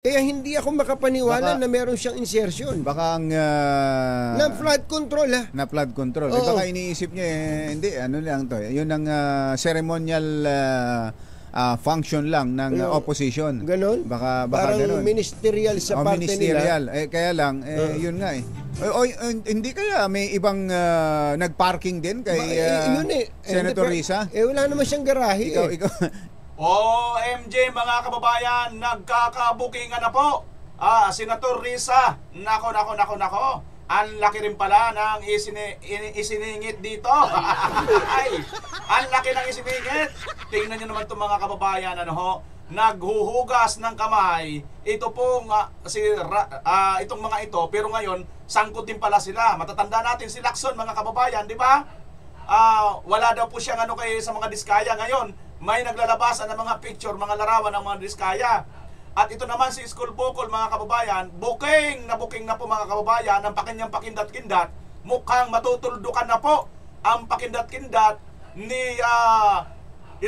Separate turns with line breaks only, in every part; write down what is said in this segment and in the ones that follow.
Kaya hindi ako makapaniwala
Baka-
na meron siyang insertion.
Baka ang
Na flood control ha.
na flood control.
Oo.
Baka iniisip niya hindi ano lang to. Yun ang ceremonial function lang ng opposition.
Ganon?
Baka
Parang
ganon.
ministerial sa parte
ministerial.
nila.
Kaya lang yun nga eh. Hindi kaya may ibang nagparking din kay
Yun
Senator
Hindi,
Risa?
wala naman siyang garahe
Ikaw
OMG mga kababayan, nagkakabukingan na po. Senator Risa, nako. Ang laki rin pala ng isiningit dito. Ay, ang laki ng isiningit. Tingnan nyo naman itong mga kababayan, naghuhugas ng kamay. Ito pong itong mga ito, pero ngayon, sangkot din pala sila. Matatanda natin si Lacson mga kababayan, di ba? Wala daw po siyang sa mga diskaya ngayon. May naglalabasan ng mga picture, mga larawan ng mga diskaya. At ito naman si School Bukol mga kababayan, booking na po mga kababayan ang kanyang pakindat-kindat. Mukhang matutuldukan na po ang pakindat-kindat ni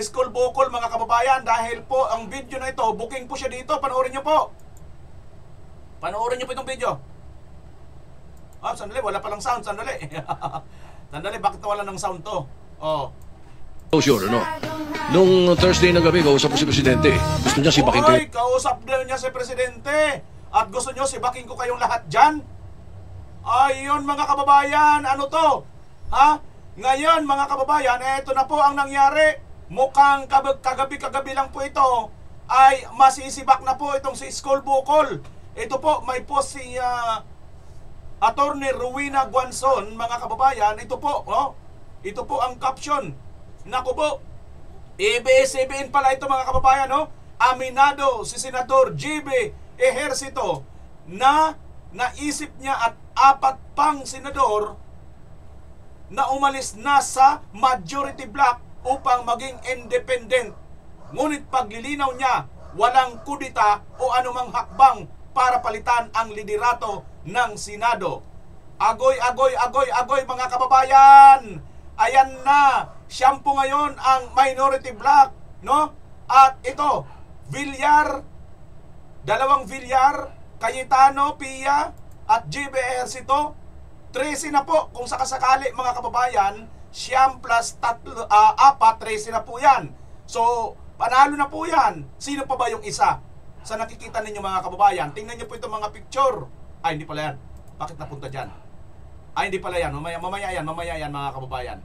School Bukol mga kababayan dahil po ang video na ito, booking po siya dito. Panoorin niyo po. Panoorin niyo po itong video. Sandali, wala palang sound, sandali. Sandali, bakit wala ng sound to?
Sure, Nung Thursday na gabi, kausap ko si Presidente. Gusto niya sibakin kayo.
Kausap din niya si Presidente. At gusto niyo sibakin ko kayong lahat dyan? Ayun mga kababayan, ano to? Ngayon mga kababayan, eto na po ang nangyari. Mukhang kagabi lang po ito ay masisibak na po itong si School Bukol. Ito po, may po si Attorney Rowena Guanzon, mga kababayan. Ito po ang caption. Naku po, ABS-CBN pala ito mga kababayan, Aminado si Senador GB Ejercito na naisip niya at 4 pang senador na umalis na sa majority block upang maging independent. Ngunit paglilinaw niya, walang kudita o anumang hakbang para palitan ang liderato ng Senado. Agoy mga kababayan! Ayan na, siyampo ngayon ang minority block, At ito, Villar, 2 Villar, Cayetano, Pia, at GB Ejercito, 13 na po kung sakasakali mga kababayan, siyam plus 4, 13 na po yan. So, panalo na po yan. Sino pa ba yung isa? Sa nakikita ninyo mga kababayan, tingnan nyo po itong mga picture. Ay, hindi pala yan. Bakit napunta dyan? Ay, hindi pala yan. Mamaya yan mga kababayan.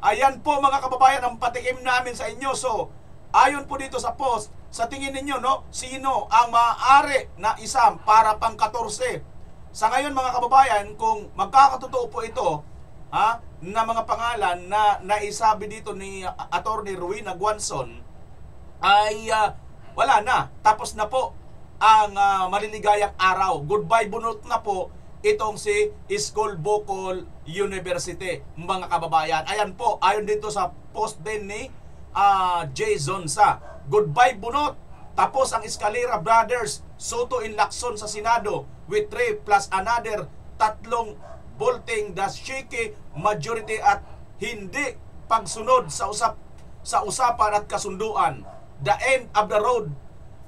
Ayan po mga kababayan ang patikim namin sa inyo. So, ayon po dito sa post, sa tingin ninyo, sino ang maaari na isam para pang 14? Sa ngayon mga kababayan, kung magkakatotoo po ito, na mga pangalan na naisabi dito ni Attorney Rowena Guanzon, ay wala na. Tapos na po ang maliligayang araw. Goodbye bunot na po itong si School Bukol University, mga kababayan. Ayan po, ayon dito sa post din ni Jason sa goodbye bunot. Tapos ang Escalera Brothers, Soto in Lacson sa Senado with 3 plus another 3 bolting the shaky majority at hindi pagsunod sa usapan at kasunduan. The end of the road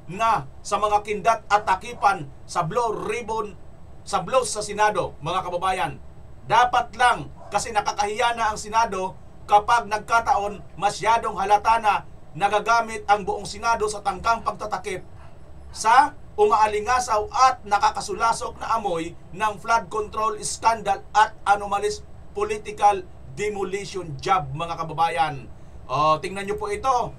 na sa mga kindat at takipan sa blows sa Senado, mga kababayan. Dapat lang kasi nakakahiya na ang Senado kapag nagkataon masyadong halata na nagagamit ang buong Senado sa tangkang pagtatakip sa umaalingasaw at nakakasulasok na amoy ng flood control scandal at anomalous political demolition job, mga kababayan. Tingnan nyo po ito.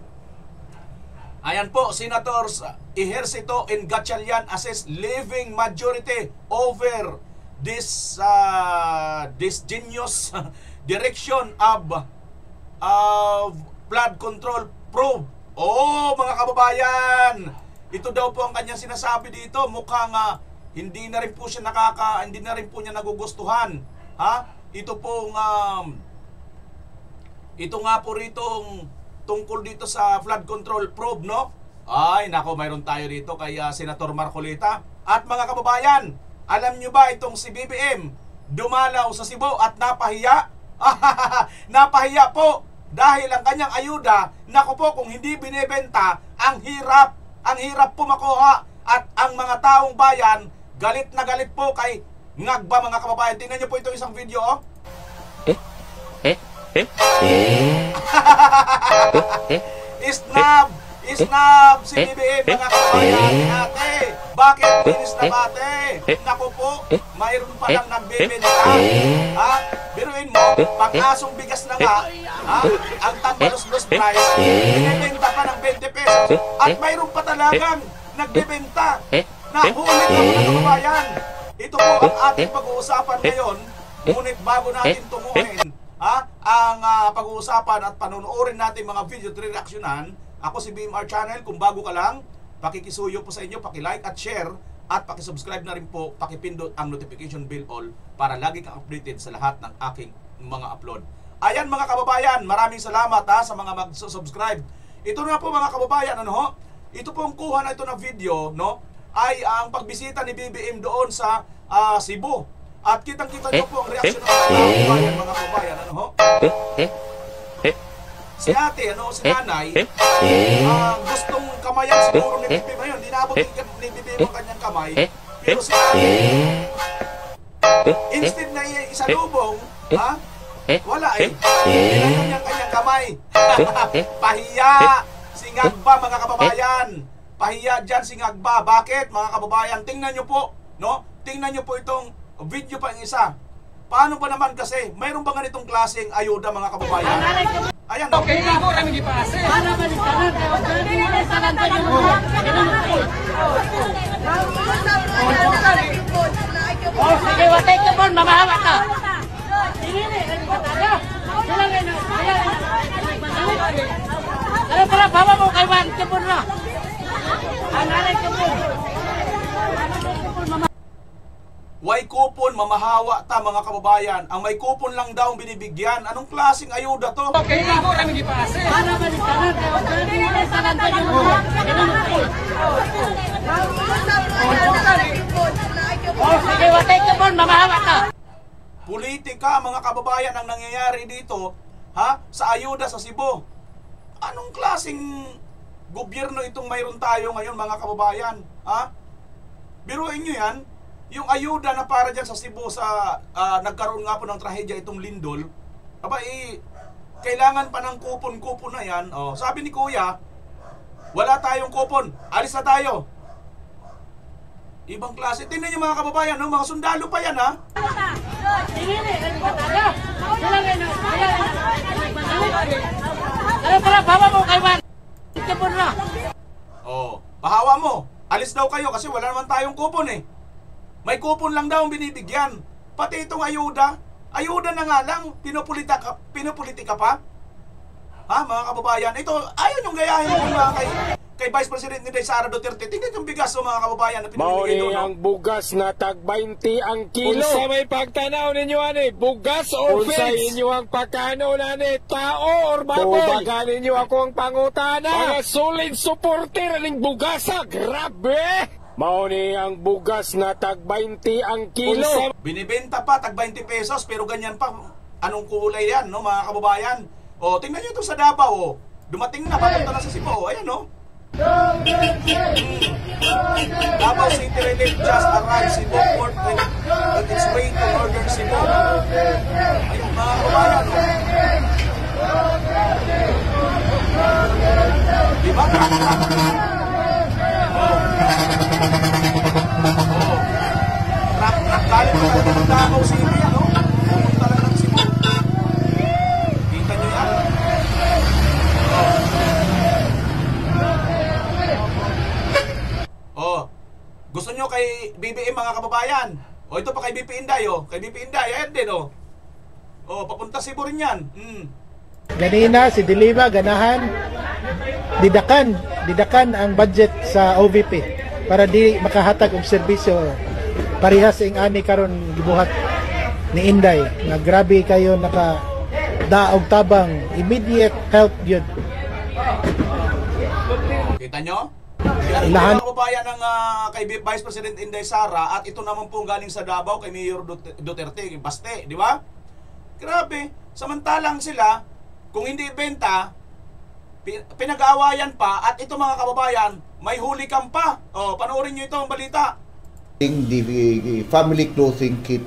Ayan po, Senators Ejercito and Gatchalian assess living majority over this genius direction of flood control probe. Mga kababayan, ito daw po ang kanyang sinasabi dito. Mukhang hindi na rin po niya nagugustuhan. Ito nga po ritong tungkol dito sa flood control probe, Ay, nako, mayroon tayo dito kay Senator Marcolita. At mga kababayan, alam nyo ba itong si BBM dumalaw sa Cebu at napahiya? Napahiya po dahil ang kanyang ayuda, nako po, kung hindi binebenta, ang hirap po makuha At ang mga taong bayan, galit na galit po kay Ngagba, mga kababayan. Tingnan niyo po itong isang video, oh. Isnab si BBM, mga kababayan. Ate, bakit inis na ate? Naku po, mayroon pa lang nagbibenta. Ha? Biruin mo, pang-asong bigas na nga, ha? Ang tambalos-los price, binibenta pa ng 20 pesos. At mayroon pa talagang nagbibenta. Nahulit na, mga kababayan. Ito po ang ating pag-uusapan ngayon. Ngunit bago natin tunguhin ang pag-uusapan at panunuorin natin mga video at reaksyonan, ako si BMR Channel. Kung bago ka lang, pakikisuyo po sa inyo, pakilike at share, at pakisubscribe na rin po, pakipindot ang notification bell all para lagi kang updated sa lahat ng aking mga upload. Ayan, mga kababayan, maraming salamat sa mga mag-subscribe. Ito na po, mga kababayan, ito po ang kuha na ito na video, ay ang pagbisita ni BBM doon sa Cebu. At kitang-kita nyo po ang reaksyon ng mga kababayan, mga kababayan, si ate, si nanay, gustong kamayan siguro ni BBM ngayon. Di naabot ni BBM ang kanyang kamay. Pero si ate, instead na isalubong, wala Pinayon niyang kanyang kamay. Pahiya si Ngagba, mga kababayan. Pahiya dyan si Ngagba. Bakit, mga kababayan? Tingnan nyo po, Tingnan nyo po itong video pa ang isa. Paano ba naman kasi, mayroon ba ganitong klaseng ayuda, mga kababayan? Ayan,
Okay, ako kami gipase. Para balikan oh, sige, watay ka bon, mamahawa ka. Ano pala, bawa mo kay Juan, kapon na. Analay ka bon.
Way kupon, mamahawa ta, mga kababayan. Ang may kupon lang daw ang binibigyan. Anong klaseng ayuda to?
Okay, ako kami gipase. Para balikan oh, sige, watay ka bon, mamahawa ka.
Politika, mga kababayan, ang nangyayari dito, sa ayuda sa Cebu. Anong klaseng gobyerno itong mayroon tayo ngayon, mga kababayan? Biruin nyo yan. Yung ayuda na para dyan sa Cebu sa nagkaroon nga po ng trahedya itong lindol, kailangan pa ng kupon-kupon na yan. Sabi ni Kuya, wala tayong kupon, alis na tayo. Ibang klase. Tingnan nyo, mga kababayan, mga sundalo pa yan,
Ano pala, bawa mo kay Juan, kapon na.
Pahawa mo, alis daw kayo kasi wala naman tayong kupon May kupon lang daw ang binibigyan. Pati itong ayuda na nga lang, pinopolitika pa. Mga kababayan, ito, ayaw yung gayahin mga kay Vice President ni Sara Duterte. Tingnan yung bigas, mga kababayan, na pinibigay doon.
Ang bugas na tag 20 ang kilo. Unsa may pagtanaw ninyo bugas o feeds? Unsa inyo ang pagkano tao or baboy? Tubagan ninyo ako ang pangutana. Mga solid supporter aning bugasa, grabe! Mao ni ang bugas na tag 20 ang kilo.
Binibenta pa tag 20 pesos pero ganyan pa. Anong kulay yan, mga kababayan? Tingnan niyo ito sa Davao. Dumating na, papunta na sa Cebu. Ayan, Davao City Relief just arrived Cebu Port on its way to northern Cebu. Ayun, mga kababayan, Diba? Galing pa talaga ng Davao City, pupunta lang ng Cebu. Kita nyo yan? Gusto nyo kay BBM, mga kababayan? Ito pa kay BP Inday, Kay BP Inday, ayan din, papunta Cebu rin yan.
Ganina, si Diliva, ganahan, didakan ang budget sa OVP para di makahatag og serbisyo parehas ing ani karon gibuhat ni Inday nga grabe kayo naka daog tabang immediate help yun.
Kita nyo? Yan ang mga kababayan ng kay Vice President Inday Sara, at ito naman po galing sa Davao kay Mayor Duterte, Baste, di ba? Grabe, samantalang sila kung hindi benta, pinag-aawayan pa, at ito, mga kababayan, may huli kang pa. Oh, panoorin nyo ito ang balita.
The family clothing kit.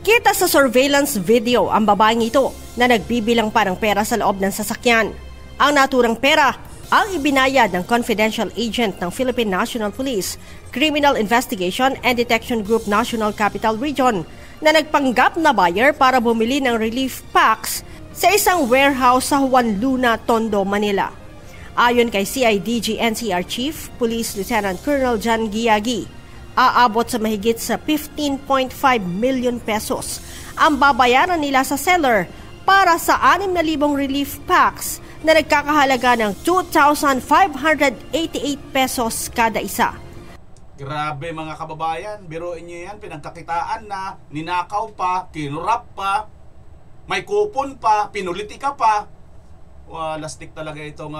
Kita sa surveillance video ang babaeng ito na nagbibilang pa ng pera sa loob ng sasakyan. Ang naturang pera ang ibinayad ng confidential agent ng Philippine National Police, Criminal Investigation and Detection Group National Capital Region na nagpanggap na buyer para bumili ng relief packs sa isang warehouse sa Juan Luna, Tondo, Manila. Ayon kay CIDG NCR Chief, Police Lieutenant Colonel John Giagi, aabot sa mahigit sa 15.5 million pesos ang babayaran nila sa seller para sa 6,000 relief packs na nagkakahalaga ng 2,588 pesos kada isa.
Grabe mga kababayan, biruin nyo yan, pinagkakitaan na, ninakaw pa, kinurap pa, may kupon pa, pinulitika pa. Lastik talaga itong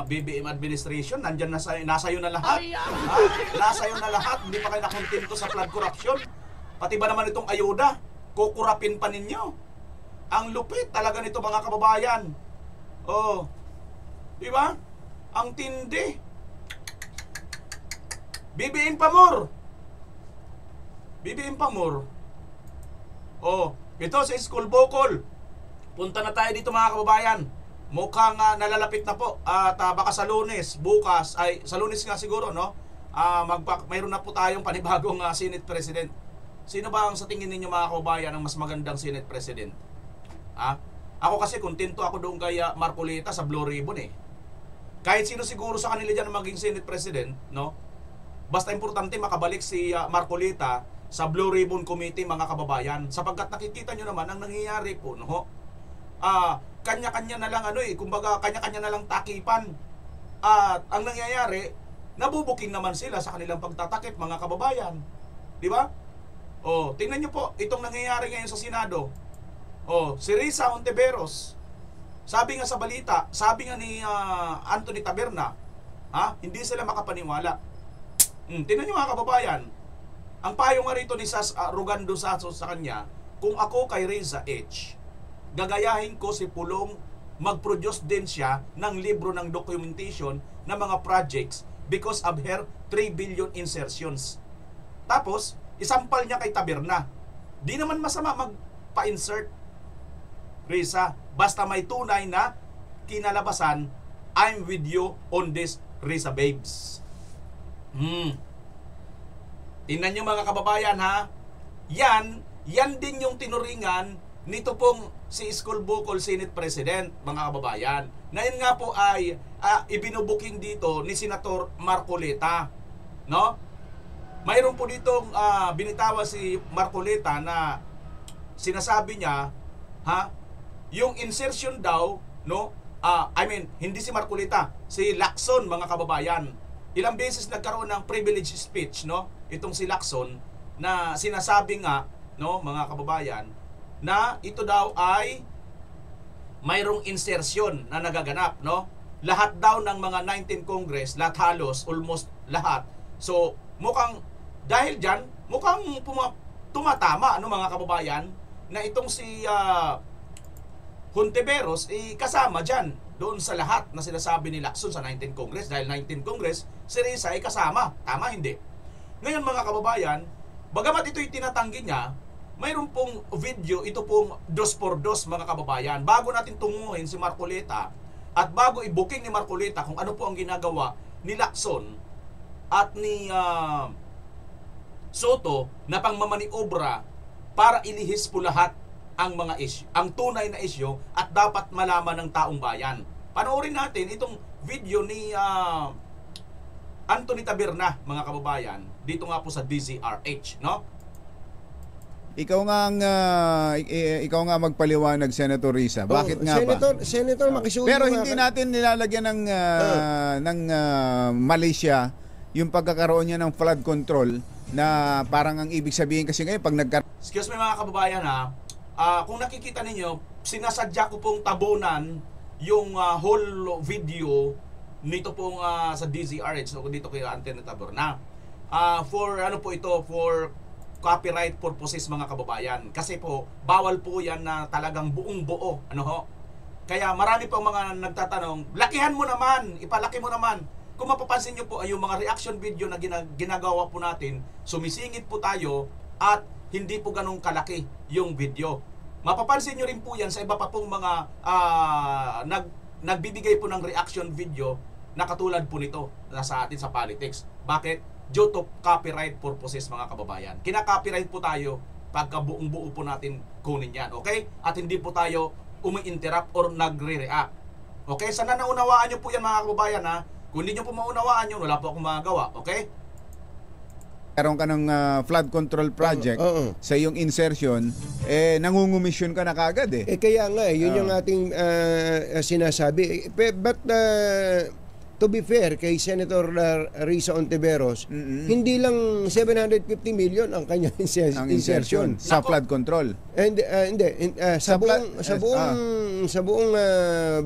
BBM administration. Nandyan nasa iyo na lahat. Nasa iyo na lahat. Hindi pa kayo nakontento sa flood corruption. Pati ba naman itong ayuda? Kukurapin pa ninyo. Ang lupit talaga nito mga kababayan. Oh. Diba? Ang tindi. BBM Pamor. BBM Pamor. Oh, ito sa School Bocol. Punta na tayo dito mga kababayan. Mukhang nalalapit na po at baka sa Lunes, bukas, ay sa Lunes nga siguro, no? Mayroon na po tayong panibagong Senate President. Sino ba ang sa tingin ninyo mga kababayan ang mas magandang Senate President? Ako kasi kontento ako doon kay Marcolita sa Blue Ribbon eh. Kahit sino siguro sa kanila dyan na maging Senate President, no? Basta importante makabalik si Marcolita sa Blue Ribbon Committee mga kababayan. Sapagkat nakikita nyo naman ang nangyayari po, no? Kanya-kanya na lang kumbaga kanya-kanya na lang takipan. At ang nangyayari, nabubuking naman sila sa kanilang pagtatakip mga kababayan. Di ba? Oh, tingnan niyo po itong nangyayari ngayon sa Senado. Oh, si Risa Hontiveros. Sabi nga sa balita, sabi nga ni Anthony Taberna, hindi sila makapaniwala. Tingnan niyo mga kababayan. Ang payo nga rito ni Rogando Sasso sa kanya, kung ako kay Risa H, gagayahin ko si Pulong mag-produce din siya ng libro ng documentation ng mga projects because of her 3 billion insertions. Tapos, isampal niya kay Taberna. Di naman masama magpa-insert, Risa, basta may tunay na kinalabasan, I'm with you on this, Risa Babes. Tingnan niyo mga kababayan yan din yung tinuringan nito pong si School Bocol Senate President, mga kababayan. Na yun nga po ay ibinubuking dito ni Senator Marcolita, no? Mayroon po ditong binitawa si Marcolita na sinasabi niya, yung insertion daw, no? Hindi si Marcolita, si Lacson, mga kababayan. Ilang beses nagkaroon ng privilege speech, no? Itong si Lacson na sinasabi nga, no, mga kababayan, na ito daw ay mayroong insertion na nagaganap, no? Lahat daw ng mga 19 Congress, lahat halos, almost lahat. So, mukhang dahil dyan, mukhang tumatama, ano mga kababayan, na itong si Hontiveros kasama dyan doon sa lahat na sinasabi ni Lacson sa 19 Congress. Dahil 19 Congress, si Risa ay kasama. Tama, hindi? Ngayon mga kababayan, bagamat ito'y tinatanggi niya, mayroon pong video, ito pong 2x2 mga kababayan. Bago natin tunguhin si Marcolita at bago i-booking ni Marcolita kung ano po ang ginagawa ni Lacson at ni Soto na pangmamaniobra para ilihis po lahat ang mga issue, ang tunay na issue at dapat malaman ng taong bayan. Panoorin natin itong video ni Anthony Taberna, mga kababayan, dito nga po sa DZRH, no?
Ikaw nga magpaliwanag, Senator Risa. Bakit nga ba?
Senator, makisuyo.
Pero hindi natin nilalagyan ng Malaysia yung pagkakaroon niya ng flood control na parang ang ibig sabihin kasi ngayon pag
Excuse me mga kababayan kung nakikita ninyo, sinasadya ko pong tabunan yung whole video nito pong sa DZRH, so dito kay Anthony Taberna. For ano po ito, for copyright purposes mga kababayan. Kasi po, bawal po yan na talagang buong buo. Ano ho? Kaya marami pong mga nagtatanong, lakihan mo naman, ipalaki mo naman. kung mapapansin nyo po ay yung mga reaction video na ginagawa po natin, sumisingit po tayo at hindi po ganong kalaki yung video. Mapapansin nyo rin po yan sa iba pa pong mga nagbibigay po ng reaction video na katulad po nito na sa atin sa politics. Bakit? Due to copyright purposes, mga kababayan. Kina-copyright po tayo pagka buong-buo po natin kunin yan, okay? At hindi po tayo umi-interrupt or nagre-react. Okay? Sana naunawaan nyo po yan, mga kababayan, ha? Kung hindi nyo po maunawaan yun, wala po akong magagawa, okay?
Meron ka ng flood control project sa iyong insertion, nangungumisyon ka na kagad eh.
Kaya nga, yun yung ating sinasabi. But to be fair kay Senator Risa Ontiveros, hindi lang 750 million ang kanyang insertion
sa flood control.
And hindi sa buong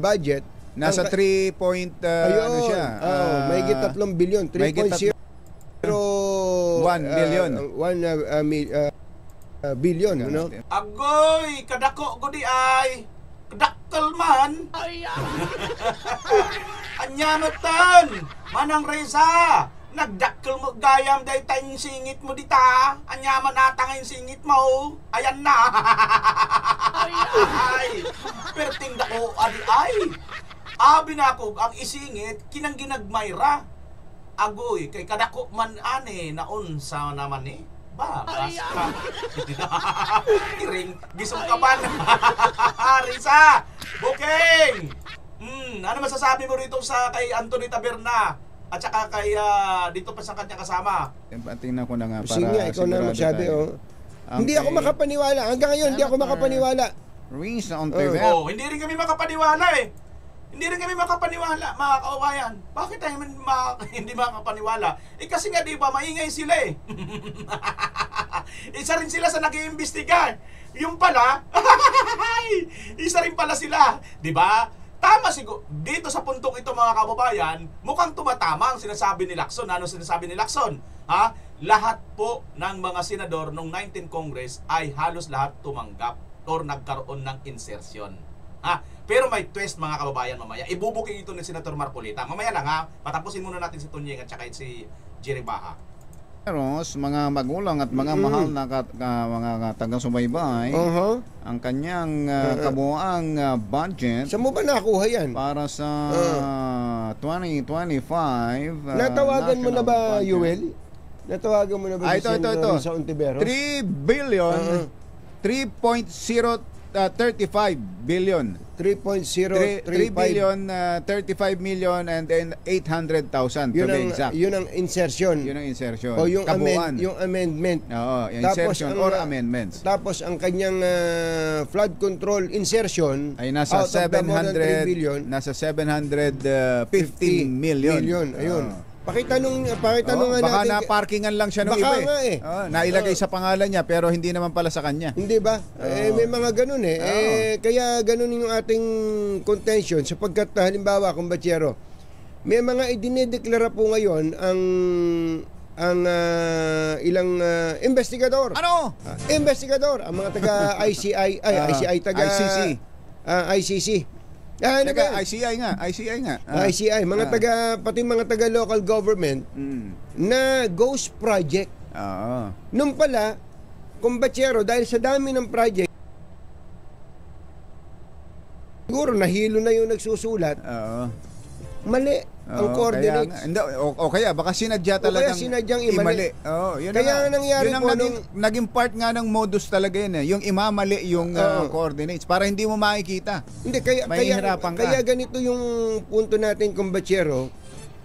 budget
nasa 3 point ano siya?
Mahigit 3 billion, 3.0 billion, no?
Agoy, kadako gudi ay kadakkel man. Anyanotan, manang Reza, nagdakkel mo gayam day tayong singit mo dita. Anyaman atang yung singit mo. Ayan na. Ay, perting dako adi ay. Abi na ako ang isingit kinang ginagmayra. Agoy, kay kadako man ane naon sa naman eh. Ba, basta. Iring, gisong ka ba? Risa, booking! Ano masasabi mo rito sa kay Anthony Taberna at saka kay dito pa sa kanyang kasama?
Tingnan ko na nga para
sige, ikaw na magsabi, hindi ako makapaniwala. Hanggang ngayon, hindi ako makapaniwala.
Risa Ontiveros.
Hindi rin kami makapaniwala eh. Hindi rin kami makapaniwala, mga kaubayan. Bakit tayo hindi makapaniwala? Kasi nga, di ba, maingay sila eh. Isa rin sila sa nag-iimbestiga. Yung pala, isa rin pala sila. Di ba? Tama siguro. Dito sa puntong ito, mga kababayan, mukhang tumatama ang sinasabi ni Lacson. Ano sinasabi ni Lacson? Ha? Lahat po ng mga senador nung 19th Congress ay halos lahat tumanggap or nagkaroon ng insertion. Ha? Pero may twist, mga kababayan, mamaya. Ibubuking ito ni Senator Marcolita. Mamaya lang, ha? Patapusin muna natin si Tunying at saka si Jerry Baha.
Pero mga magulang at mga mahal na mga taga-subaybay, ang kanyang kabuuang budget.
Saan mo ba nakuha yan?
Para sa 2025.
Natawagan mo na ba, Yuel? Natawagan mo na ba
ito.
sa Ontiveros?
3 billion, 3.035 billion.
3.035
35 million and then 800,000 to be exact.
Yun ang insertion.
Yun ang insertion.
O yung amendment.
Oo, yung insertion or amendments.
Tapos ang kanyang flood control insertion
ay nasa 700 billion, nasa 715 million.
Ayun. Pakitanong nga
baka
natin.
na-parkingan lang siya ng
baka
iba
nga
nailagay sa pangalan niya pero hindi naman pala sa kanya.
Hindi ba? May mga ganun kaya ganun yung ating contention sapagkat halimbawa, kumbatsero, may mga idinedeklara po ngayon ang ilang investigador.
Ano?
Investigador, ang mga taga ICI, taga ICC.
ICI nga.
ICI, pati mga taga local government na ghost project. Nung pala, kumbatsero, dahil sa dami ng project, siguro nahilo na yung nagsusulat. Mali ang coordinates.
O kaya baka sinadya talagang imali.
Kaya nangyari po
naging part nga ng modus talaga yun yung imamali yung coordinates para hindi mo makikita.
Hindi, kaya ganito yung punto natin, kumbatsero.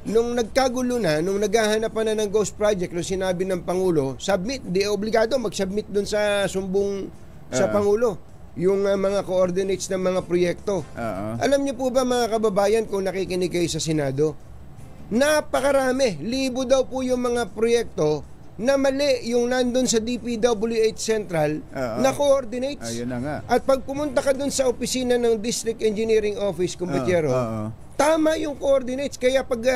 Nung nagkagulo na, nung naghahanapan na ng ghost project, nung sinabi ng Pangulo, submit, di obligado mag-submit dun sa sumbong sa Pangulo yung mga coordinates ng mga proyekto. Alam niyo po ba, mga kababayan, kung nakikinig kayo sa Senado, napakarami, libo daw po yung mga proyekto na mali yung nandun sa DPWH Central na coordinates.
Ayun na nga.
At pag pumunta ka dun sa opisina ng District Engineering Office, kumbatsero, tama yung coordinates. Kaya pag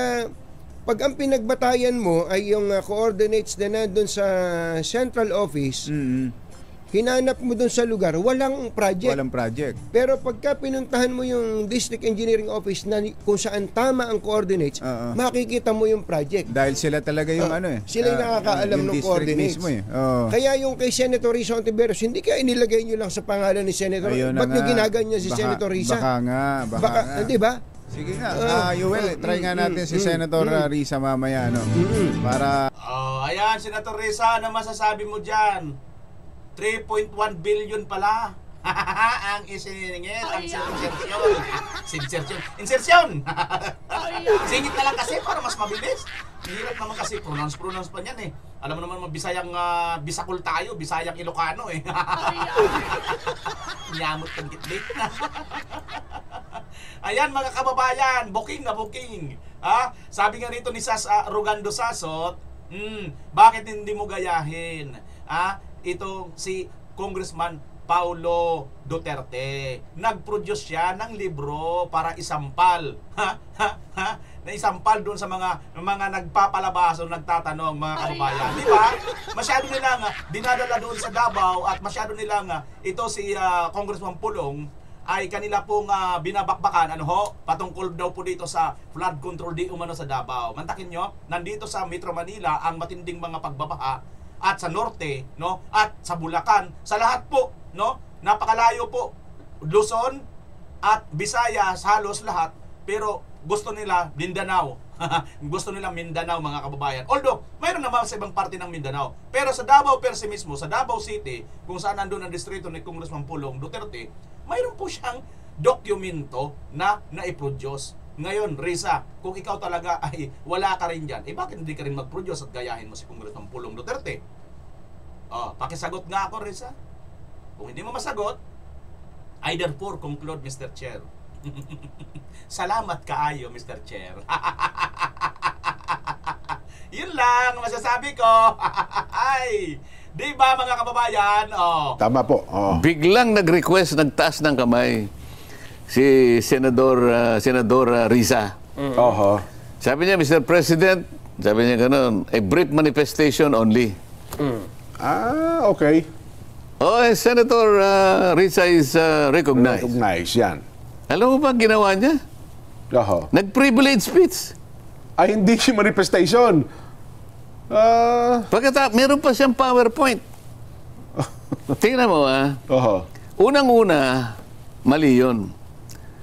ang pinagbatayan mo ay yung coordinates na nandun sa Central Office, hinanap mo doon sa lugar, walang project.
Walang project.
Pero pagka pinuntahan mo yung District Engineering Office na kung saan tama ang coordinates, makikita mo yung project.
Dahil sila talaga yung
sila yung nakakaalam ng coordinates.
Mismo,
Kaya yung kay Senator Risa Ontiveros, hindi kaya inilagay nyo lang sa pangalan ni Senator. Ba't nyo ginaganyan si Senator Risa?
Baka nga.
Di ba?
Sige nga, Yuel, try nga natin si Senator Risa mamaya, para...
Ayan, Senator Risa, ano masasabi mo dyan? 3.1 billion pala ang isiningit, ang insertion. Singit na lang kasi para mas mabilis. Hirap naman kasi, pronounce pa niyan eh. Alam mo naman, Bisayang Bisakul tayo, Bisayang Ilocano eh. Nyamot kang gitlit. Ayan mga kababayan, booking na booking. Sabi nga rito ni Rugando Sasot, bakit hindi mo gayahin? Ito si Congressman Paulo Duterte. Nag-produce siya ng libro para isampal. Na isampal doon sa mga nagpapalabas o nagtatanong, mga kababayan. Di ba? Masyado nilang dinadala doon sa Davao at masyado nilang ito si Congressman Pulong ay kanila pong binabakbakan patungkol daw po dito sa flood control di umano sa Davao. Mantakin nyo, nandito sa Metro Manila ang matinding mga pagbabaha at sa norte, at sa Bulacan, sa lahat po, napakalayo po, Luzon at Visayas, halos lahat, pero gusto nila Mindanao. Gusto nila Mindanao, mga kababayan. Although, mayroon naman sa ibang parte ng Mindanao. Pero sa Davao per se mismo, sa Davao City, kung saan nandun ang distrito ni Congressman Pulong Duterte, mayroon po siyang dokumento na naiproduce. Ngayon, Risa, kung ikaw talaga ay wala ka rin dyan, bakit hindi ka rin mag-produce at gayahin mo si Congressman Pulong Duterte? Pakisagot nga ako, Risa. Kung hindi mo masagot, I therefore conclude, Mr. Chair. Salamat kaayo, Mr. Chair. Yun lang masasabi ko. Di ba, mga kababayan?
Tama po.
Biglang nag-request, nagtaas ng kamay si Senador Risa. Sabi niya, Mr. President, sabi niya gano'n, a brief manifestation only.
Okay.
Senator Risa is recognized.
Recognized, yan.
Alam mo ba ang ginawa niya? Nag-privilege speech.
Hindi siya manifestation.
Pagkatapos, meron pa siyang PowerPoint. Tingnan mo, unang-una, mali yun.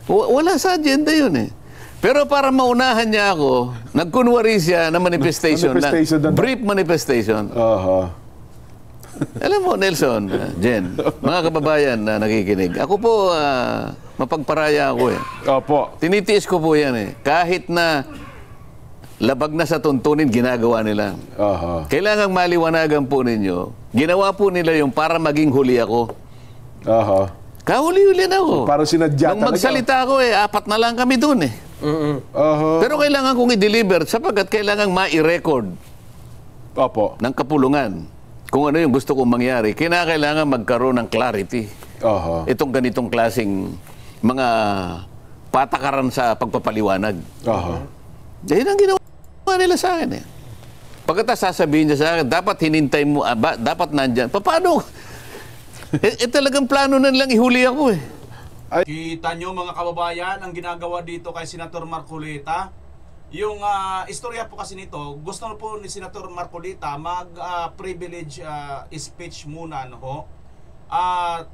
Wala sa agenda yun eh. Pero para maunahan niya ako, nagkunwari siya na manifestation brief manifestation. Alam mo, Nelson, Jen, mga kababayan na nakikinig, ako po, mapagparaya ako eh. Tinitiis ko po yan eh. Kahit na labag na sa tuntunin, ginagawa nila. Kailangang maliwanagan po ninyo. Ginawa po nila yung para maging huli ako. Kahuli-huli na ako.
Parang sinadya
nung magsalita ako 4 na lang kami dun eh. Pero kailangan kong i-deliver sapagkat kailangan ma-i-record ng kapulungan kung ano yung gusto kong mangyari. Kailangan magkaroon ng clarity. Itong ganitong klaseng mga patakaran sa pagpapaliwanag. Dahil ang ginawa nila sa akin eh. Pagkatapos sasabihin niya sa akin, dapat hinintay mo, dapat nandyan. Paano? Talagang plano na nilang ihuli ako eh.
Kita nyo, mga kababayan, ang ginagawa dito kay Senator Marcolita. Yung istorya po kasi nito, gusto po ni Senator Marcolita mag-privilege speech muna, at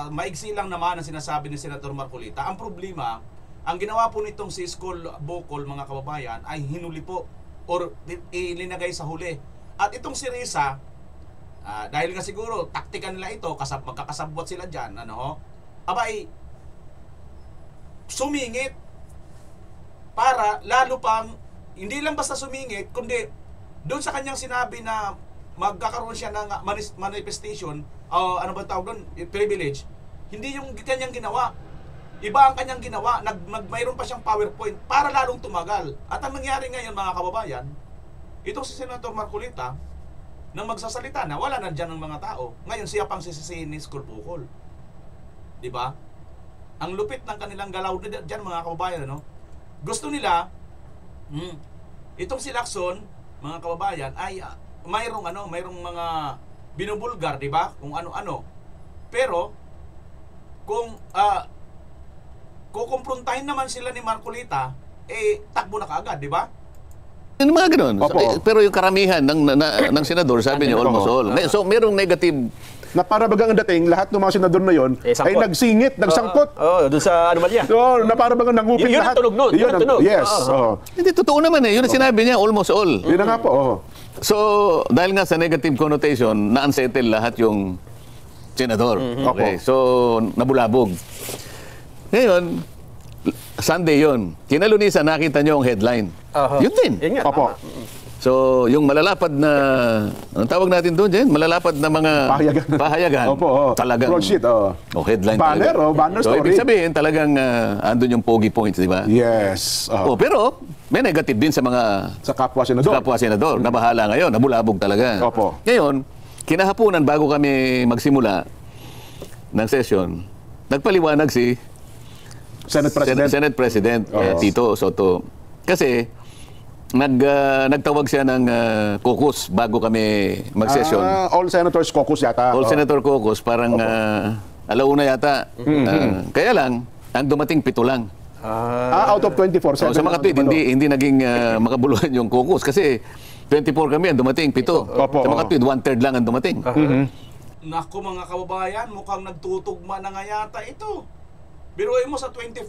maigsi lang naman ang sinasabi ni Senator Marcolita. Ang problema, ang ginawa po nitong si School Bocol, mga kababayan, ay hinuli po or ilinagay sa huli. At itong si Risa, dahil nga siguro taktika nila ito, magkakasabwat sila dyan, abay, sumingit para lalo pang, hindi lang basta sumingit, kundi doon sa kanyang sinabi na magkakaroon siya ng manifestation, ano ba tawag doon, privilege, hindi yung kanyang ginawa. Iba ang kanyang ginawa, mayroon pa siyang PowerPoint para lalong tumagal. At ang nangyari ngayon, mga kababayan, itong si Senator Marcolita, nang magsasalita na, wala na dyan ng mga tao. Ngayon, siya pang sisisihin ni School Bocol. Diba? Ang lupit ng kanilang galaw dyan, mga kababayan, gusto nila, itong si Lacson, mga kababayan, ay mayroong mga binubulgar, diba? Kung ano-ano. Pero, kung kukumprontahin naman sila ni Marcolita, takbo na kaagad, di ba?
Yung mga ganun.
Opo.
Pero yung karamihan ng senador, sabi niya almost all. So, merong negative.
Na para bagang ang dating, lahat ng mga senador na yon ay
sangkot.
nagsingit, nagsangkot.
Doon sa anomalya.
So, na para bagang nangupin
Yun
lahat.
ang tunog nun. Yun ang tunog.
Yes.
Hindi, totoo naman eh. Yun ang sinabi niya, almost all.
Yun na nga po.
So, dahil nga sa negative connotation, na-unsettle lahat yung senador. Okay. So, nabulabog. Ngayon, Sunday yon. Kinalunisan, nakita niyo ang headline. Yun din.
Yun nga,
Opo.
So, yung malalapad na, ang tawag natin doon, Jen? Malalapad na mga pahayagan.
Opo.
Talagang,
Broadsheet.
headline
Banner,
talaga.
banner
So,
story.
ibig sabihin, talagang andun yung pogi points, di ba?
Yes.
Pero, may negative din sa mga
Sa kapwa senador.
na bahala ngayon, nabulabog talaga.
Opo.
Ngayon, kinahaponan bago kami magsimula ng session, nagpaliwanag si Senate President Tito Soto. Kasi nagtawag siya ng caucus bago kami mag-session.
All Senators Caucus yata.
All Senator Caucus, parang alauna yata. Kaya lang, ang dumating 7 lang.
Out of 24.
Sa mga tweet, hindi naging makabuluhan yung caucus kasi 24 kami, ang dumating 7. Sa mga tweet, 1/3 lang ang dumating.
Naku mga kababayan, mukhang nagtutugma na nga yata ito. Biruin mo sa 24,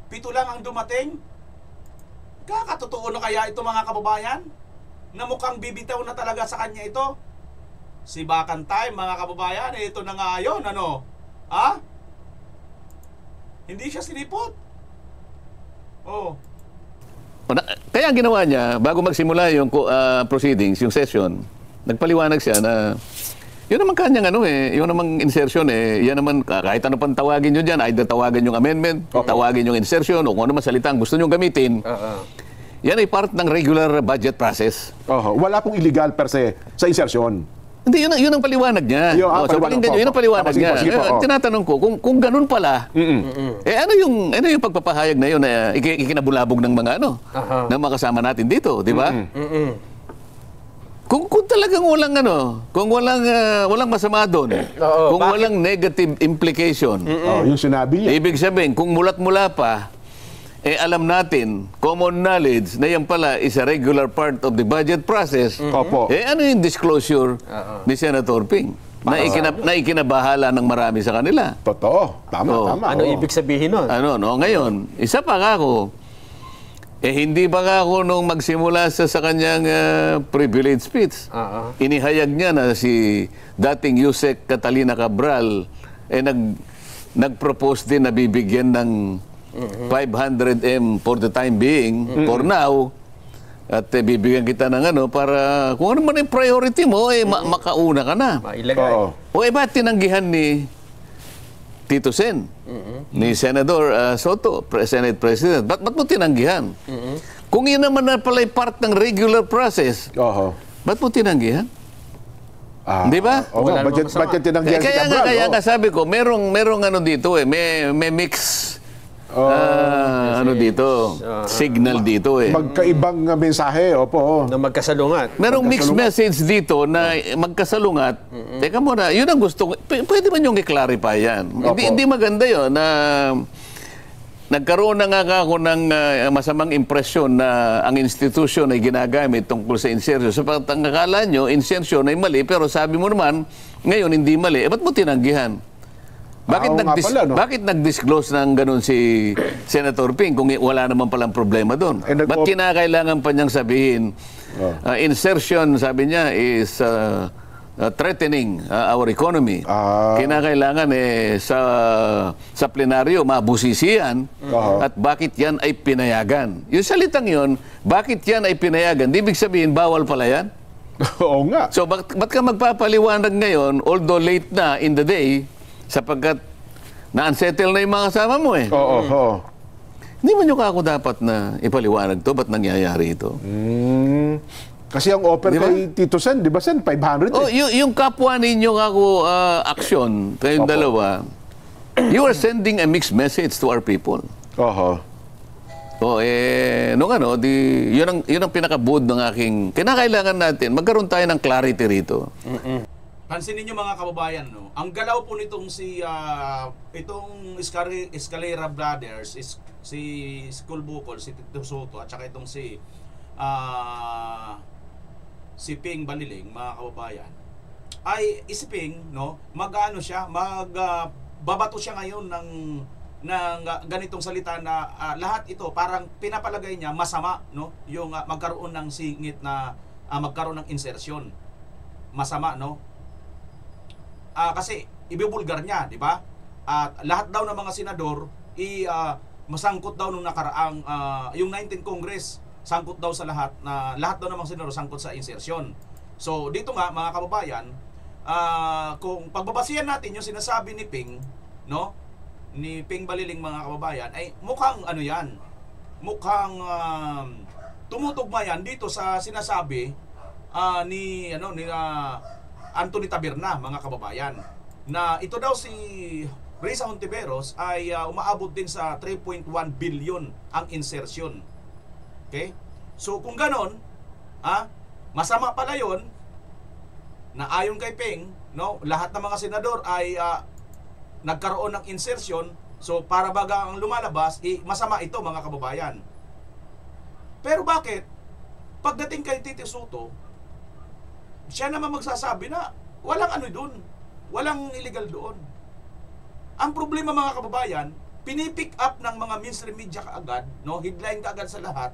7 lang ang dumating. Kakatotoo na kaya ito mga kababayan? Na mukhang bibitaw na talaga sa kanya ito? Si Bakan Time mga kababayan, ito na nga yun, ano? Ha? Hindi siya sinipot.
Kaya ang ginawa niya, bago magsimula yung proceedings, yung session, nagpaliwanag siya na yun naman kanyang yun naman insertion yan naman kahit ano pang tawagin nyo dyan, either tawagan yung amendment, tawagin yung insertion, o kung ano man salitang gusto nyo gamitin, yan ay part ng regular budget process.
Wala pong illegal per se sa insertion.
Hindi, yun ang paliwanag niya. So pakinggan nyo, yun ang paliwanag niya. Tinatanong ko, kung ganun pala, ano yung pagpapahayag na yun na ikinabulabog ng mga ng mga kasama natin dito, di ba? Kung talagang kung walang masama doon, kung walang negative implication,
yung sinabi niya.
Ibig sabihin, kung mulat-mula pa, alam natin, common knowledge, na yan pala is a regular part of the budget process, ano yung disclosure ni Senator Ping? Na ikinabahala ng marami sa kanila.
Totoo. Tama.
Ano ibig sabihin nun?
Ngayon, isa pa ako, hindi ba ako nung magsimula sa kanyang privilege speech, inihayag niya na si dating Yusek Catalina Cabral nag-propose din na bibigyan ng 500M for the time being, for now, at bibigyan kita ng para kung ano man yung priority mo, makauna ka na.
Mailagay.
Ba't tinanggihan ni Tito Sen, ni Senador Soto, Senate President? Ba't mo tinanggihan? Kung yun naman na pala part ng regular process, ba't mo tinanggihan? Di ba?
Budget tinanggihan si Cabral.
Kaya nga sabi ko, merong dito may mix dito, signal dito
Magkaibang mensahe,
na magkasalungat.
Merong mixed message dito na magkasalungat. Teka muna, yun ang gusto ko. Pwede man yung i-clarify yan. Hindi maganda yun na nagkaroon na nga ako ng masamang impresyon na ang institusyon ay ginagamit tungkol sa insertion. Sapat ang akala nyo, insertion ay mali, pero sabi mo naman, ngayon hindi mali. Ba't mo tinanggihan? Bakit nag-disclose ng ganun si Senator Ping kung wala naman palang problema doon? Ba't kinakailangan pa niyang sabihin, insertion, sabi niya, is threatening our economy. Kinakailangan sa plenaryo mabusisian at bakit yan ay pinayagan. Yung salitang yun, bakit yan ay pinayagan? Ibig sabihin, bawal pala yan?
Oo nga.
So, ba't ka magpapaliwanag ngayon, although late na in the day, sapagkat na-unsettle na yung mga kasama mo Hindi man yung ako dapat na ipaliwanag to, ba't nangyayari ito?
Kasi ang offer kay Tito Sen, di ba Sen, 500
yung kapwa ninyo ako action, kayong dalawa, you are sending a mixed message to our people. Yun ang pinakabuod ng aking, kinakailangan natin, magkaroon tayo ng clarity rito.
pansinin niyo mga kababayan, no? Ang galaw po nitong itong Escalera Brothers, si School Bukol, si Tito Soto, at saka itong si Ping Baliling, mga kababayan, ay isiping, no, mag-ano siya, babato siya ngayon ng ganitong salita na lahat ito parang pinapalagay niya masama, no, yung magkaroon ng singit na magkaroon ng insertion. Masama, no? Kasi ibibulgar niya, di ba? At lahat daw ng mga senador masangkot daw nung nakaraang yung 19th Congress, sangkot daw sa lahat daw ng mga senador sangkot sa insertion. So dito nga mga kababayan, kung pagbabasihan natin yung sinasabi ni Ping, no, ni Ping Baliling, mga kababayan, ay mukhang ano yan, mukhang tumutugma yan dito sa sinasabi ni Anthony Taberna, mga kababayan, na ito daw si Risa Hontiveros ay umaabot din sa 3.1 billion ang insertion. Okay? So kung ganon, masama pala yon, na ayon kay Ping, no, lahat ng mga senador ay nagkaroon ng insertion. So para baga ang lumalabas, masama ito, mga kababayan. Pero bakit pagdating kay Tito Soto, siya naman magsasabi na walang ano doon, walang illegal doon? Ang problema, mga kababayan, pinipick up ng mga mainstream media kaagad, no, headline kaagad sa lahat,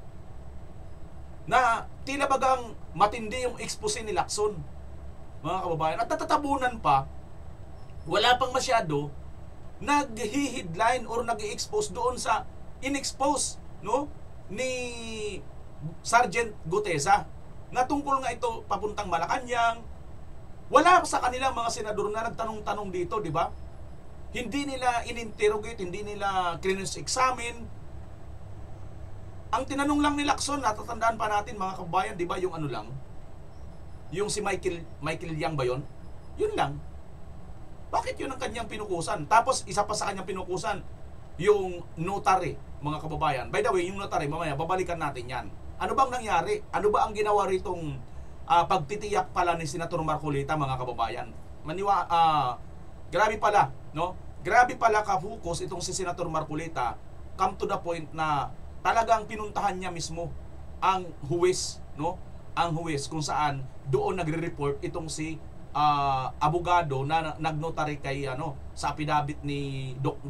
na tila bagang matindi yung expose ni Lacson, mga kababayan, at natatabunan pa, wala pang masyado nag-headline or nag-expose doon sa in-expose, no, ni Sergeant Gutesa, na tungkol nga ito papuntang Malacanang. Wala sa kanilang mga senador na nagtanong-tanong dito, di ba? Hindi nila in-interrogate, hindi nila cross-examine. Ang tinanong lang ni Lacson, natatandaan pa natin, mga kababayan, di ba, yung ano lang, yung si Michael Yang ba yun? Yun lang. Bakit yun ang kanyang pinukusan? Tapos isa pa sa kanyang pinukusan, yung notary, mga kababayan. By the way, yung notary, mamaya, babalikan natin yan. Ano bang nangyari? Ano ba ang ginawa ritong pagtitiyak pala ni Senator Marcolita, mga kababayan? Grabe pala, no? Grabe pala ka-focus itong si Senator Marcolita, come to the point na talagang pinuntahan niya mismo ang huwes, no? Ang huwes kung saan doon nagre-report itong si abogado na nagnotary kay sa affidavit ni Doc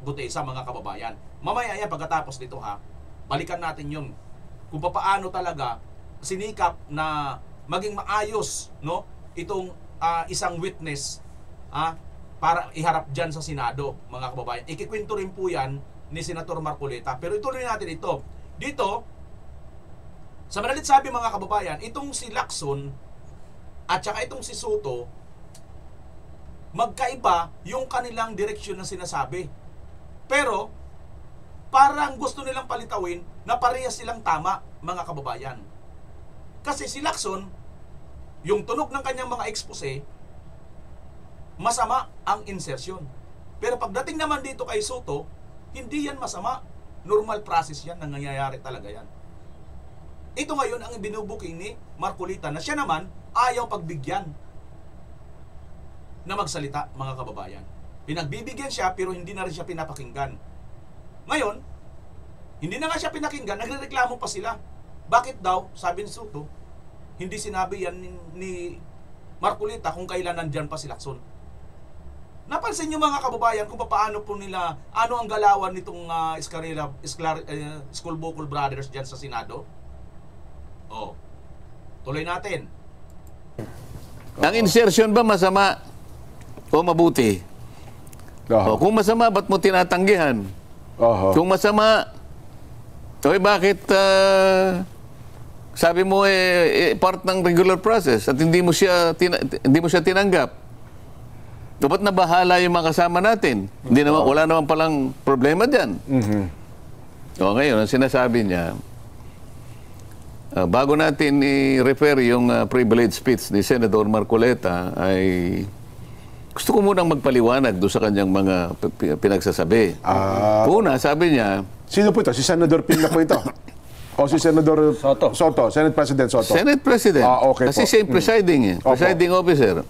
Gutesa, mga kababayan. Mamaya yan, pagkatapos nito, balikan natin yun kung paano talaga sinikap na maging maayos, no, itong isang witness para iharap dyan sa Senado, mga kababayan. Ikikwento rin po yan ni Senator Marcolita. Pero ituloy natin ito. Dito, sa madalit sabi, mga kababayan, itong si Lacson at saka itong si Soto, magkaiba yung kanilang direksyon na sinasabi. Pero parang gusto nilang palitawin na parehas silang tama, mga kababayan. Kasi si Lacson, yung tunog ng kanyang mga expose, masama ang insertion. Pero pagdating naman dito kay Soto, hindi yan masama. Normal process yan, nangyayari talaga yan. Ito ngayon ang binubuking ni Marcolita, na siya naman ayaw pagbigyan na magsalita, mga kababayan. Pinagbibigyan siya pero hindi na rin siya pinapakinggan. Ngayon, hindi na nga siya pinakinggan, nagrereklamo pa sila. Bakit daw, sabi ni Soto, hindi sinabi yan ni Marcolita kung kailan nandyan pa si Lacson? Napansin nyo, mga kababayan, kung paano po nila, ano ang galawan nitong School Bukol Brothers dyan sa Senado? Tuloy natin.
Ang insertion ba masama o mabuti? Kung masama, ba't mo tinatanggihan? Kung masama, bakit sabi mo part ng regular process at hindi mo siya tinanggap? Dapat na bahala yung mga kasama natin. Wala naman palang problema dyan. Ngayon, ang sinasabi niya, bago natin i-refer yung privilege speech ni Senator Marcolita, ay gusto ko munang magpaliwanag doon sa kanyang mga pinagsasabi. Una, sabi niya...
Sino po ito? Si Senador Ping na po ito? O si Senador Soto? Senate President Soto?
Senate President.
Okay
kasi
po.
siya yung presiding officer.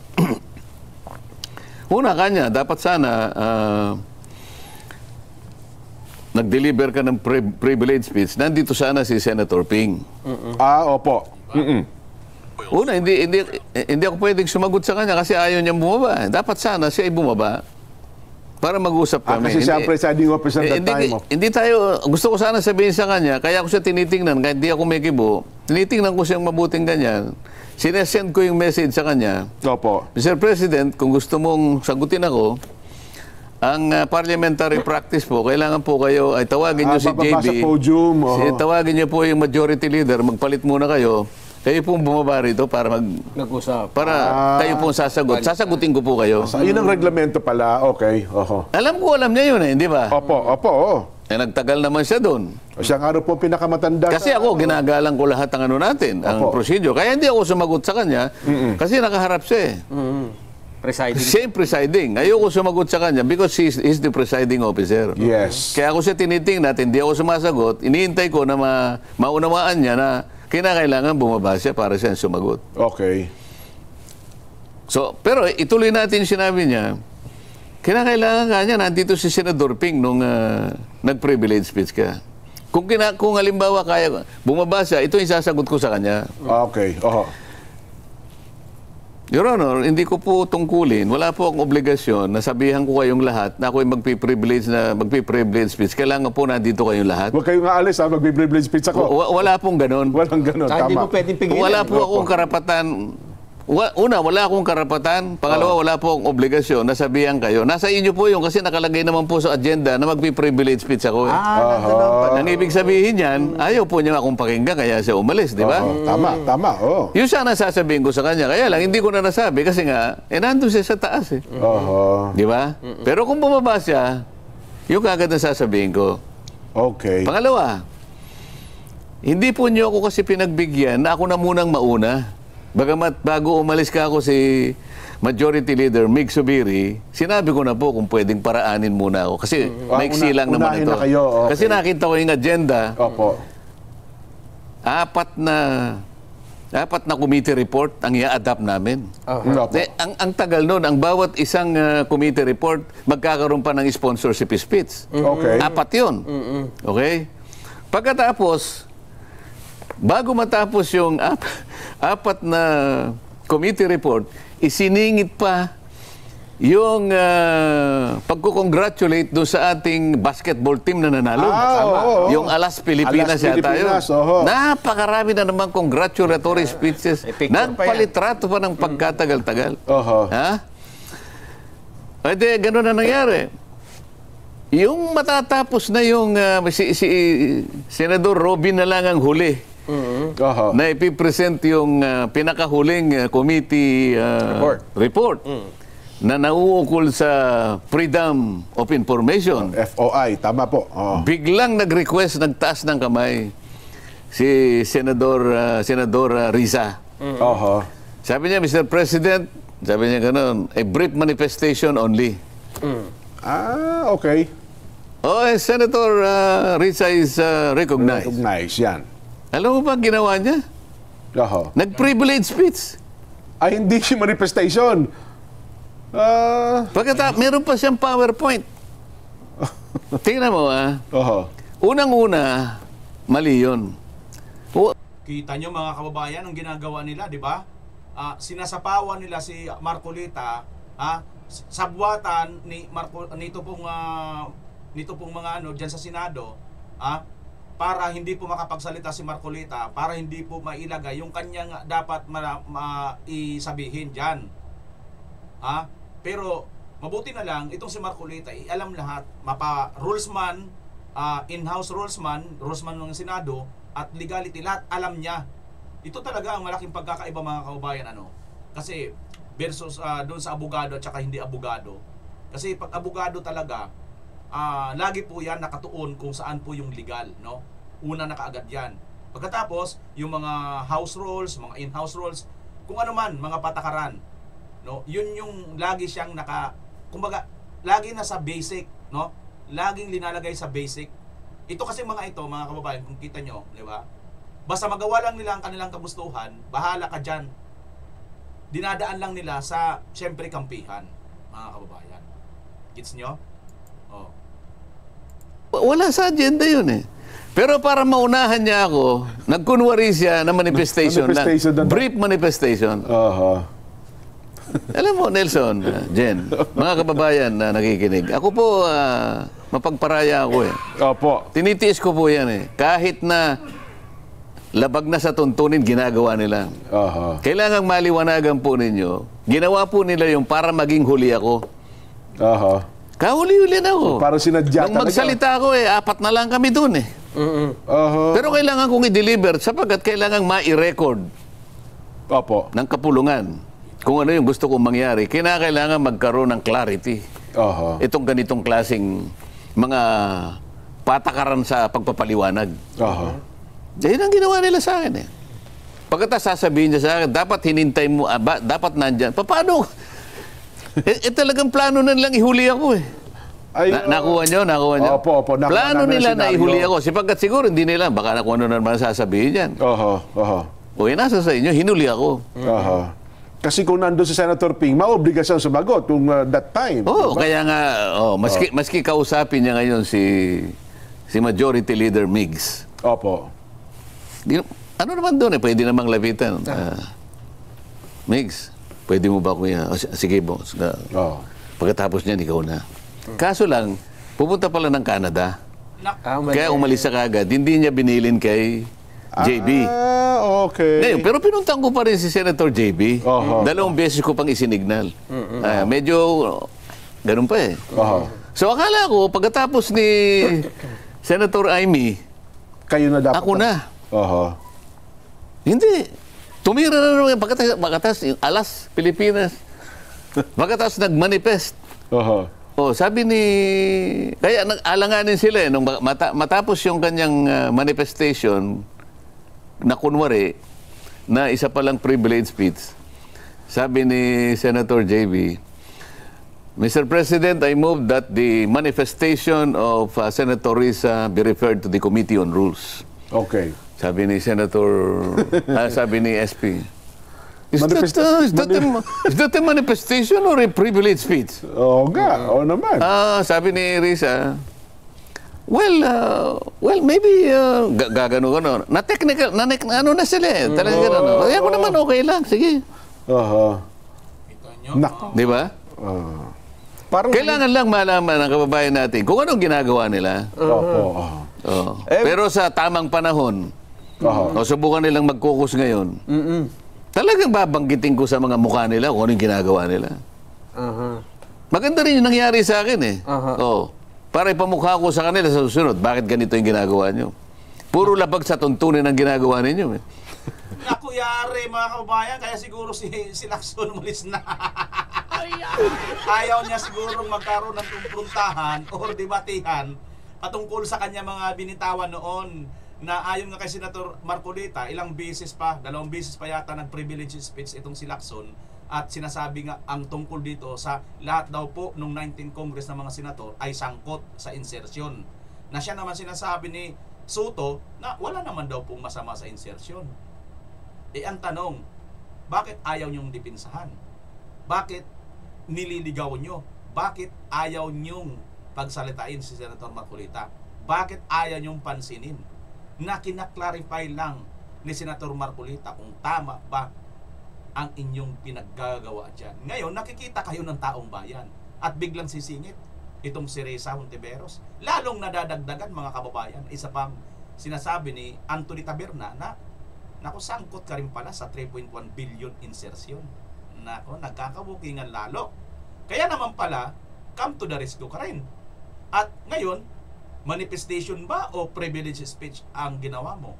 Una kanya, dapat sana nag-deliver ka ng privilege speech. Nandito sana si Senator Ping.
Opo.
Una, hindi ako pwedeng sumagot sa kanya kasi ayaw niyang bumaba. Dapat sana siya ay bumaba para mag-usap kami.
Kasi siya ang presiding officer that time.
Hindi tayo, gusto ko sana sabihin sa kanya, kaya ako siya tinitingnan, kahit hindi ako may kibo, tinitingnan ko siyang mabuting ganyan. Sinesend ko yung message sa kanya.
Opo.
Mr. President, kung gusto mong sagutin ako, ang parliamentary practice po, kailangan po kayo ay tawagin nyo si JB.
Sa podium.
Tawagin nyo po yung majority leader, magpalit muna kayo. Kayo pong bumaba rito para mag-usap. Para kayo pong sasagot. Sasagutin ko po kayo.
Yun ang reglamento pala. Okay.
Alam niya yun hindi ba?
Opo.
Nagtagal naman siya doon.
Siya nga rin po pinakamatanda.
Kasi ako, ginagalang ko lahat ng natin, ang procedure. Kaya hindi ako sumagot sa kanya kasi nakaharap siya
Presiding.
Siya yung presiding. Ayoko sumagot sa kanya because he's the presiding officer.
Yes.
Kaya ako siya tinitingnan, hindi ako sumasagot. Iniintay ko na maunawaan niya na kinakailangan bumaba siya para siya sumagot.
Okay.
So, pero ituloy natin sinabi niya, kinakailangan ka niya, nandito si Senador Ping nung nag-privilege speech ka. Kung halimbawa kaya bumaba siya, ito yung sasagot ko sa kanya.
Okay.
Your Honor, hindi ko po tungkulin. Wala po akong obligasyon na sabihan ko kayong lahat na ako'y magpi-privilege speech. Kailangan po nandito kayong lahat.
Huwag kayong aalis, magpi-privilege speech ako.
Wala pong ganon.
Walang ganon, tama.
Hindi mo pwedeng pigilan.
Wala po akong karapatan. Una, wala akong karapatan. Pangalawa, wala po akong obligasyon na sabihan kayo. Nasa inyo po yung kasi nakalagay naman po sa agenda na magpi-privilege speech ako. Ang ibig sabihin yan, ayaw po niya akong pakinggan kaya siya umalis, di ba?
Tama.
Yung sana sasabihin ko sa kanya. Kaya lang, hindi ko na nasabi kasi nga, nandun siya sa taas Di ba? Pero kung bumaba siya, yung kagad na sasabihin ko.
Okay.
Pangalawa, hindi po niyo ako kasi pinagbigyan na ako na munang mauna. Bagamat bago umalis ka ako si Majority Leader Mig Subiri, sinabi ko na po kung pwedeng paraanin muna ako. Kasi maiksi lang naman ito. Kasi nakita ko yung agenda.
Opo.
Apat na committee report ang i-adapt namin. Ang tagal nun, ang bawat isang committee report, magkakaroon pa ng sponsorship speech.
Okay.
4 yun. Okay? Pagkatapos, bago matapos yung 4 na committee report, isiningit pa yung pagko-congratulate doon sa ating basketball team na nanalo. Yung Alas Pilipinas yata yun. Napakarami na naman congratulatory speeches. Nagpalitrato pa ng pagkatagal-tagal. Ganun na nangyari. Yung matatapos na yung si Senador Robin na lang ang huli. Na ipipresent yung pinakahuling committee report na nauukol sa Freedom of Information.
FOI, tama po.
Biglang nag-request, nagtaas ng kamay si Senador Riza. Sabi niya, Mr. President, sabi niya ganun, a brief manifestation only.
Okay.
Senator Riza is recognized.
Recognized, yan.
Alam mo ba ang ginawa niya? Nag-privilege speech.
Hindi siya manifestation.
Pagkatapos, meron pa siyang PowerPoint. Tingnan mo, unang-una, mali yun.
Kita nyo mga kababayan, ang ginagawa nila, di ba? Sinasapawan nila si Marcolita, sabwatan ni nito pong mga diyan sa Senado, para hindi po makapagsalita si Marcolita, para hindi po mailagay yung kanyang dapat isabihin diyan. Pero mabuti na lang itong si Marcolita, alam lahat, rulesman, in-house rulesman ng Senado at legality, lahat alam niya. Ito talaga ang malaking pagkakaiba mga kababayan, kasi versus doon sa abogado at saka hindi abogado. Kasi pag abogado talaga, lagi po yan nakatuon kung saan po yung legal, no? Una na kaagad yan. Pagkatapos, yung mga house rules, mga in-house rules, kung ano man, mga patakaran, no? Yun yung lagi siyang kumbaga, lagi na sa basic, no? Laging linalagay sa basic. Ito kasi mga kababayan, kung kita nyo, di ba? Basta magawa lang nila ang kanilang kagustuhan, bahala ka dyan. Dinadaan lang nila sa, syempre, kampihan. mga kababayan. Gets nyo? Oh.
Wala sa agenda yun eh. Pero para maunahan niya ako, nagkunwari siya na manifestation lang. Brief manifestation. Alam mo, Nelson, Jen, mga kababayan na nakikinig, ako po, mapagparaya ako eh.
Opo.
Tinitiis ko po yan eh. Kahit na labag na sa tuntunin, ginagawa nila. Kailangang maliwanagan po ninyo. Ginawa po nila yung para maging huli ako. Kahuli-huli na ako.
Parang sinadya
nung magsalita ako eh, 4 na lang kami dun eh. Pero kailangan kong i-deliver sapagkat kailangang ma-record ng kapulungan kung ano yung gusto kong mangyari. Kailangan magkaroon ng clarity. Itong ganitong klaseng mga patakaran sa pagpapaliwanag. Dahil ang ginawa nila sa akin eh. Pagkatapos sasabihin niya sa akin, dapat hinintay mo, dapat nandyan. Paano? Talagang plano na nilang ihuli ako eh. Nakuha nyo?
Opo.
Plano nila na ihuli ako. Sapagkat siguro hindi nila, baka na kung ano naman sasabihin yan. O nasa sa inyo, hinuli ako.
Kasi kung nandun si Senator Ping, maobligasyon sumagot kung that time.
Kaya nga, maski kausapin niya ngayon si Majority Leader Migs.
Opo.
Ano naman doon eh, pwede namang lapitan. Migs, pwede mo ba kuya? Sige boss. Pagkatapos niyan, ikaw na. Kaso lang, pupunta pala ng Canada. Kaya umalis sa kagad. Hindi niya binilin kay JB.
Okay.
Ngayon, pero pinuntan ko pa rin si Senator JB. 2 beses ko pang isinignal. Medyo ganun pa eh. So akala ko, pagkatapos ni Senator Amy,
kayo na dapat.
Ako na. Hindi. Tumira na naman. Pagkatapos alas, Pilipinas. Pagkatapos nag-manifest. Sabi ni... Kaya nag-alanganin sila eh. Nung matapos yung kanyang manifestation, na kunwari, na isa palang privilege speech, sabi ni Senator JB, Mr. President, I move that the manifestation of Senator Risa be referred to the Committee on Rules.
Okay.
Sabi ni Senator, sabi ni SP, is that a manifestation or a privilege speech?
Naman.
Sabi ni Risa, well, maybe gagano-gano. Na-technical, ano na sila eh. Talaga gano'n. Kaya ko naman okay lang. Sige. Di ba? Kailangan lang malaman ng kababayan natin kung anong ginagawa nila. Pero sa tamang panahon, subukan nilang mag-focus ngayon, talagang babanggitin ko sa mga mukha nila kung anong ginagawa nila. Maganda rin yung nangyari sa akin eh. Para ipamukha ko sa kanila sa susunod, bakit ganito yung ginagawa nyo? Puro labag sa tuntunin ang ginagawa ninyo eh.
Naku, yari mga kababayan, kaya siguro si Lacson umalis na. Ayaw niya siguro magkaroon ng kumprontahan o debatihan patungkol sa kanya mga binitawan noon na ayon nga kay Senator Marcolita, 2 beses pa yata nag-privilege speech itong si Lacson at sinasabi nga ang tungkol dito sa lahat daw po nung 19th Congress ng mga senator ay sangkot sa insertion. Na siya naman sinasabi ni Soto na wala naman daw pong masama sa insertion. Ang tanong, bakit ayaw niyong dipinsahan? Bakit nililigaw nyo? Bakit ayaw niyong pagsalitain si Senator Marcolita? Bakit ayaw niyong pansinin na kinaklarify lang ni Senator Marcolita kung tama ba ang inyong pinaggagawa dyan? Ngayon, nakikita kayo ng taong bayan at biglang sisingit itong si Risa Hontiveros. Lalong nadadagdagan mga kababayan. Isa pang sinasabi ni Anthony Taberna na naku, sangkot ka rin pala sa 3.1 billion insertion. Naku, nagkakabukingan lalo. Kaya naman pala, come to the rescue ka rin. At ngayon, manifestation ba o privilege speech ang ginawa mo?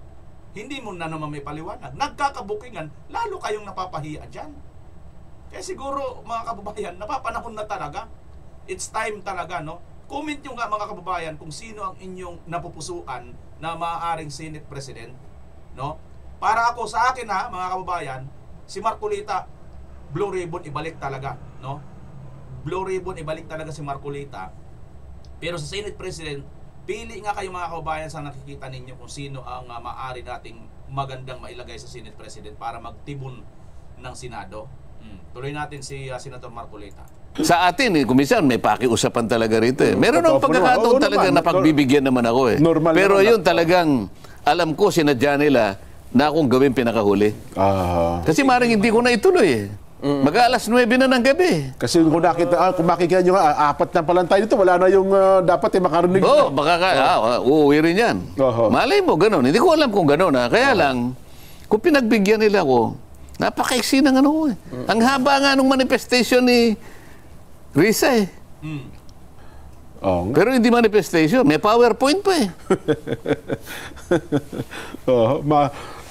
Hindi mo na naman may paliwanag. Nagkakabukingan, lalo kayong napapahiya dyan. Kaya siguro, mga kababayan, napapanahon na talaga. It's time talaga, no? Comment nyo nga, mga kababayan, kung sino ang inyong napupusuan na maaaring Senate President, no? Para ako, sa akin ha, mga kababayan, si Marcolita, Blue Ribbon, ibalik talaga, no? Blue Ribbon, ibalik talaga si Marcolita. Pero sa Senate President, pili nga kayo mga kababayan sa nakikita ninyo kung sino ang maaari nating magandang mailagay sa Senate President para magtibon ng Senado. Tuloy natin si Senator Marcolita.
Sa atin, kuminsan may pakiusapan talaga rito eh. Meron ng pagkakataon talaga na pagbibigyan naman ako eh.
Normal
pero
naman
yun talagang, alam ko, sinadya nila na akong gawin pinakahuli. Kasi maring hindi ko na ituloy eh. Mag-alas 9 na ng gabi.
Kasi kung makikita nyo nga, 4 na palang tayo dito, wala na yung dapat makarinig.
Oo, uuwi rin yan. Malay mo, gano'n. Hindi ko alam kung gano'n ha. Kaya lang, kung pinagbigyan nila ko, napakaiksi ng ano eh. Ang haba nga nung manifestation ni Risa eh. Pero hindi manifestation, may PowerPoint pa eh.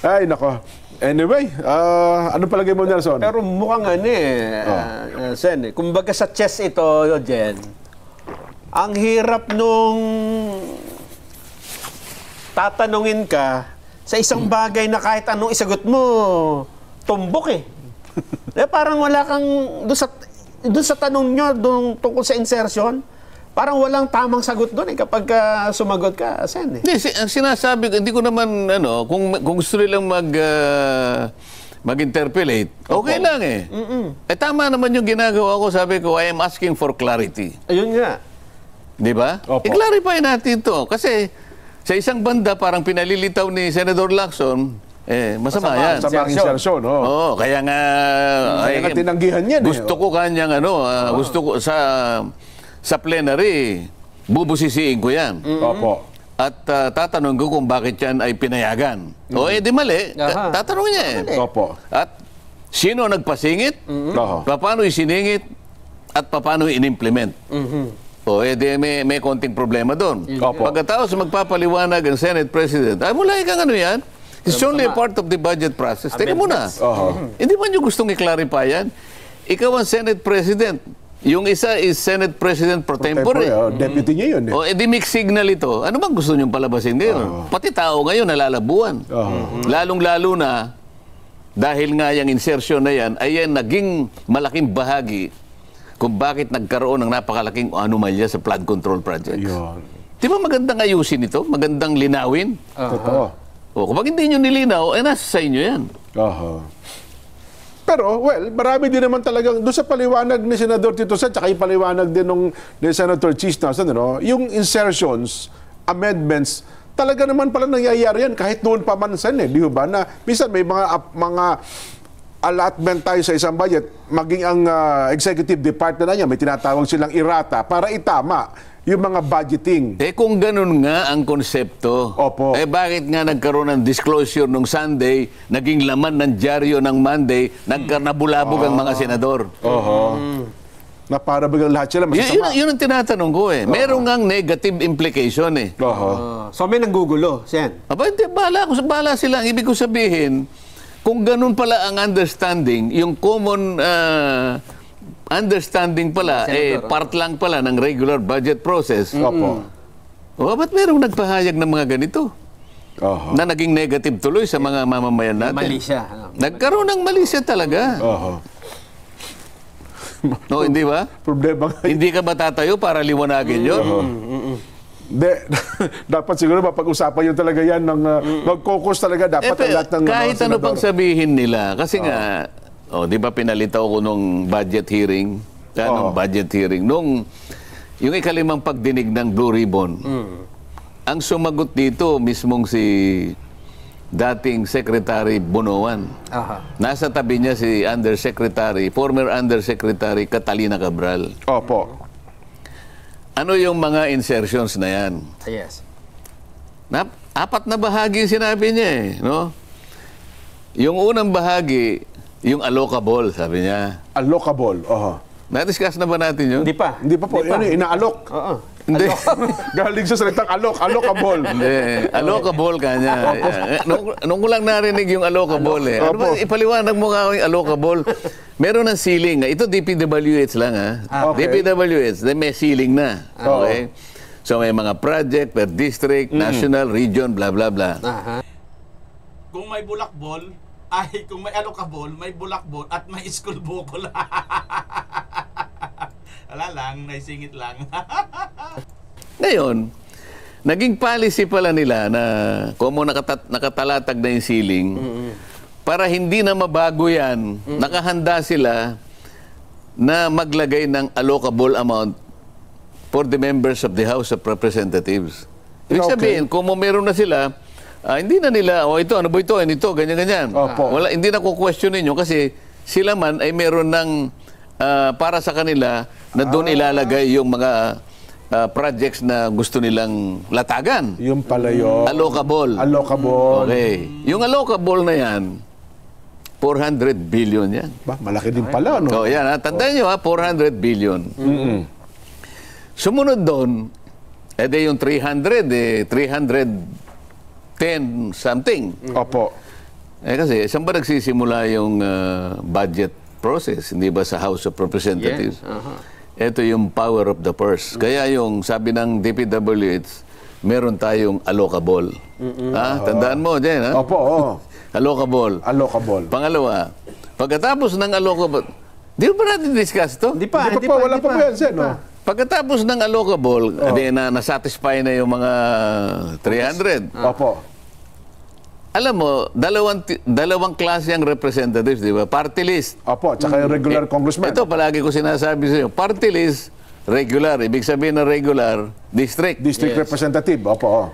Ay, nako. Anyway, ano palagay mo, Nelson?
Pero mukhang Sen, kumbaga sa chess ito, Jen, ang hirap nung tatanungin ka sa isang bagay na kahit anong isagot mo, tumbok eh. Parang wala kang, doon sa tanong nyo, tungkol sa insertion, parang walang tamang sagot doon kapag sumagot ka, Sen.
Hindi, ang sinasabi ko, hindi ko naman, kung gusto nilang mag-interpolate, okay lang eh. Tama naman yung ginagawa ko, sabi ko, I am asking for clarity.
Ayun nga.
Di ba? I-clarify natin to. Kasi sa isang banda, parang pinalilitaw ni Senator Lacson, masama yan.
Masamang insertion,
Oo, kaya nga...
Kaya nga tinanggihan yan.
Gusto ko kanyang, gusto ko sa plenary, bubusisiin ko yan.
Opo.
At tatanong ko kung bakit yan ay pinayagan. O di mali. Tatanong niya eh.
Opo.
At sino nagpasingit? Paano isiningit? At paano in-implement? O di may konting problema doon. Pagkatapos magpapaliwanag ang Senate President, ay mula ikang ano yan? It's only a part of the budget process. Teka muna. Hindi ba nyo gustong i-clarify yan? Ikaw ang Senate President. Yung isa is Senate President pro tempore.
Deputy niya yun eh.
Di mixed signal ito. Ano bang gusto nyo palabasin ngayon? Pati tao ngayon nalalabuan. Lalong-lalo na dahil nga yung insertion na yan ay naging malaking bahagi kung bakit nagkaroon ng napakalaking anomalya sa flood control projects. Di ba magandang ayusin ito? Magandang linawin?
Totoo.
Kapag hindi nyo nilinaw, nasa sa inyo yan.
Pero, marami din naman talagang, doon sa paliwanag ni Senador Tito Sen, tsaka yung paliwanag din ni Senator Cheese Nelson, yung insertions, amendments, talaga naman pala nangyayari yan kahit noon pa man Sen, di ba? Na, minsan may mga allotment tayo sa isang budget, maging ang executive department na niya, may tinatawag silang irata para itama yung mga budgeting.
Kung ganun nga ang konsepto, bakit nga nagkaroon ng disclosure nung Sunday, naging laman ng dyaryo ng Monday, nabulabog ang mga senador?
Na para bagang lahat sila masasama.
Yun ang tinatanong ko eh. Meron ngang negative implication eh.
So may nanggugulo, Sen?
Hindi, bahala sila. Ibig ko sabihin, kung ganun pala ang understanding, yung common understanding pala, part lang pala ng regular budget process. Ba't merong nagpahayag ng mga ganito? Na naging negative tuloy sa mga mamamayan natin?
Mali siya.
Nagkaroon ng mali siya talaga. Hindi ba?
Problema.
Hindi ka ba tatayo para liwanagin yun?
Dapat siguro mapag-usapan yun talaga yan ng mag-focus talaga dapat ang lahat ng
kahit ano pang sabihin nila kasi nga di ba pinalitaw ko nung budget hearing nung yung ikalimang pagdinig ng Blue Ribbon ang sumagot dito mismong si dating Secretary Bonoan. Nasa tabi niya si former Undersecretary Catalina Cabral. Ano yung mga insertions na yan?
Yes.
4 na bahagi sinabi niya eh. No? Yung unang bahagi, yung allocable, sabi niya.
Allocable,
Na-discuss na ba natin yun?
Hindi pa.
Hindi pa po. Ina-alok.
Hindi.
Galing sa salitang allocable.
Hindi. Allocable ka niya. Nung ko lang narinig yung allocable eh. Ano ba, ipaliwanag mo nga yung allocable. Meron ng ceiling. Ito DPWH lang ha. DPWH, may ceiling na. Okay? So may mga project per district, national, region, blah, blah, blah.
Kung may bulakbol, kung may allocable, may bulakbol at may school bukol. Wala lang, naisingit lang.
Ngayon, naging policy pala nila na kung nakatalatag na yung ceiling, para hindi na mabago yan, nakahanda sila na maglagay ng allocable amount for the members of the House of Representatives. Ibig sabihin, kung meron na sila, hindi na nila, ito, ano ba ito, ganyan-ganyan. Wala, hindi na ko-question ninyo kasi sila man ay meron ng para sa kanila na doon ilalagay yung mga projects na gusto nilang latagan.
Yung pala yun.
Allocable.
Allocable.
Okay. Yung allocable na yan, 400 billion yan.
Malaki din pala, no?
So, yan, tandaan nyo 400 billion. Sumunod doon, yung 310 something.
Opo.
Kasi, saan ba nagsisimula yung budget process? Hindi ba sa House of Representatives? Ito yung power of the purse. Kaya yung sabi ng DPWH, meron tayong allocable. Tandaan mo, Jen, ha?
Opo,
allocable.
Allocable.
Pangalawa, pagkatapos ng allocable, di ba natin discuss to?
Hindi pa, wala pa yan, Sen, no?
Pagkatapos ng allocable, na-satisfy na yung mga 300.
Opo.
Alam mo, dalawang klase ang representatives, di ba? Party list.
Opo, tsaka yung regular congressman.
Ito, palagi ko sinasabi sa iyo. Party list, regular. Ibig sabihin ng regular, district.
District representative, opo.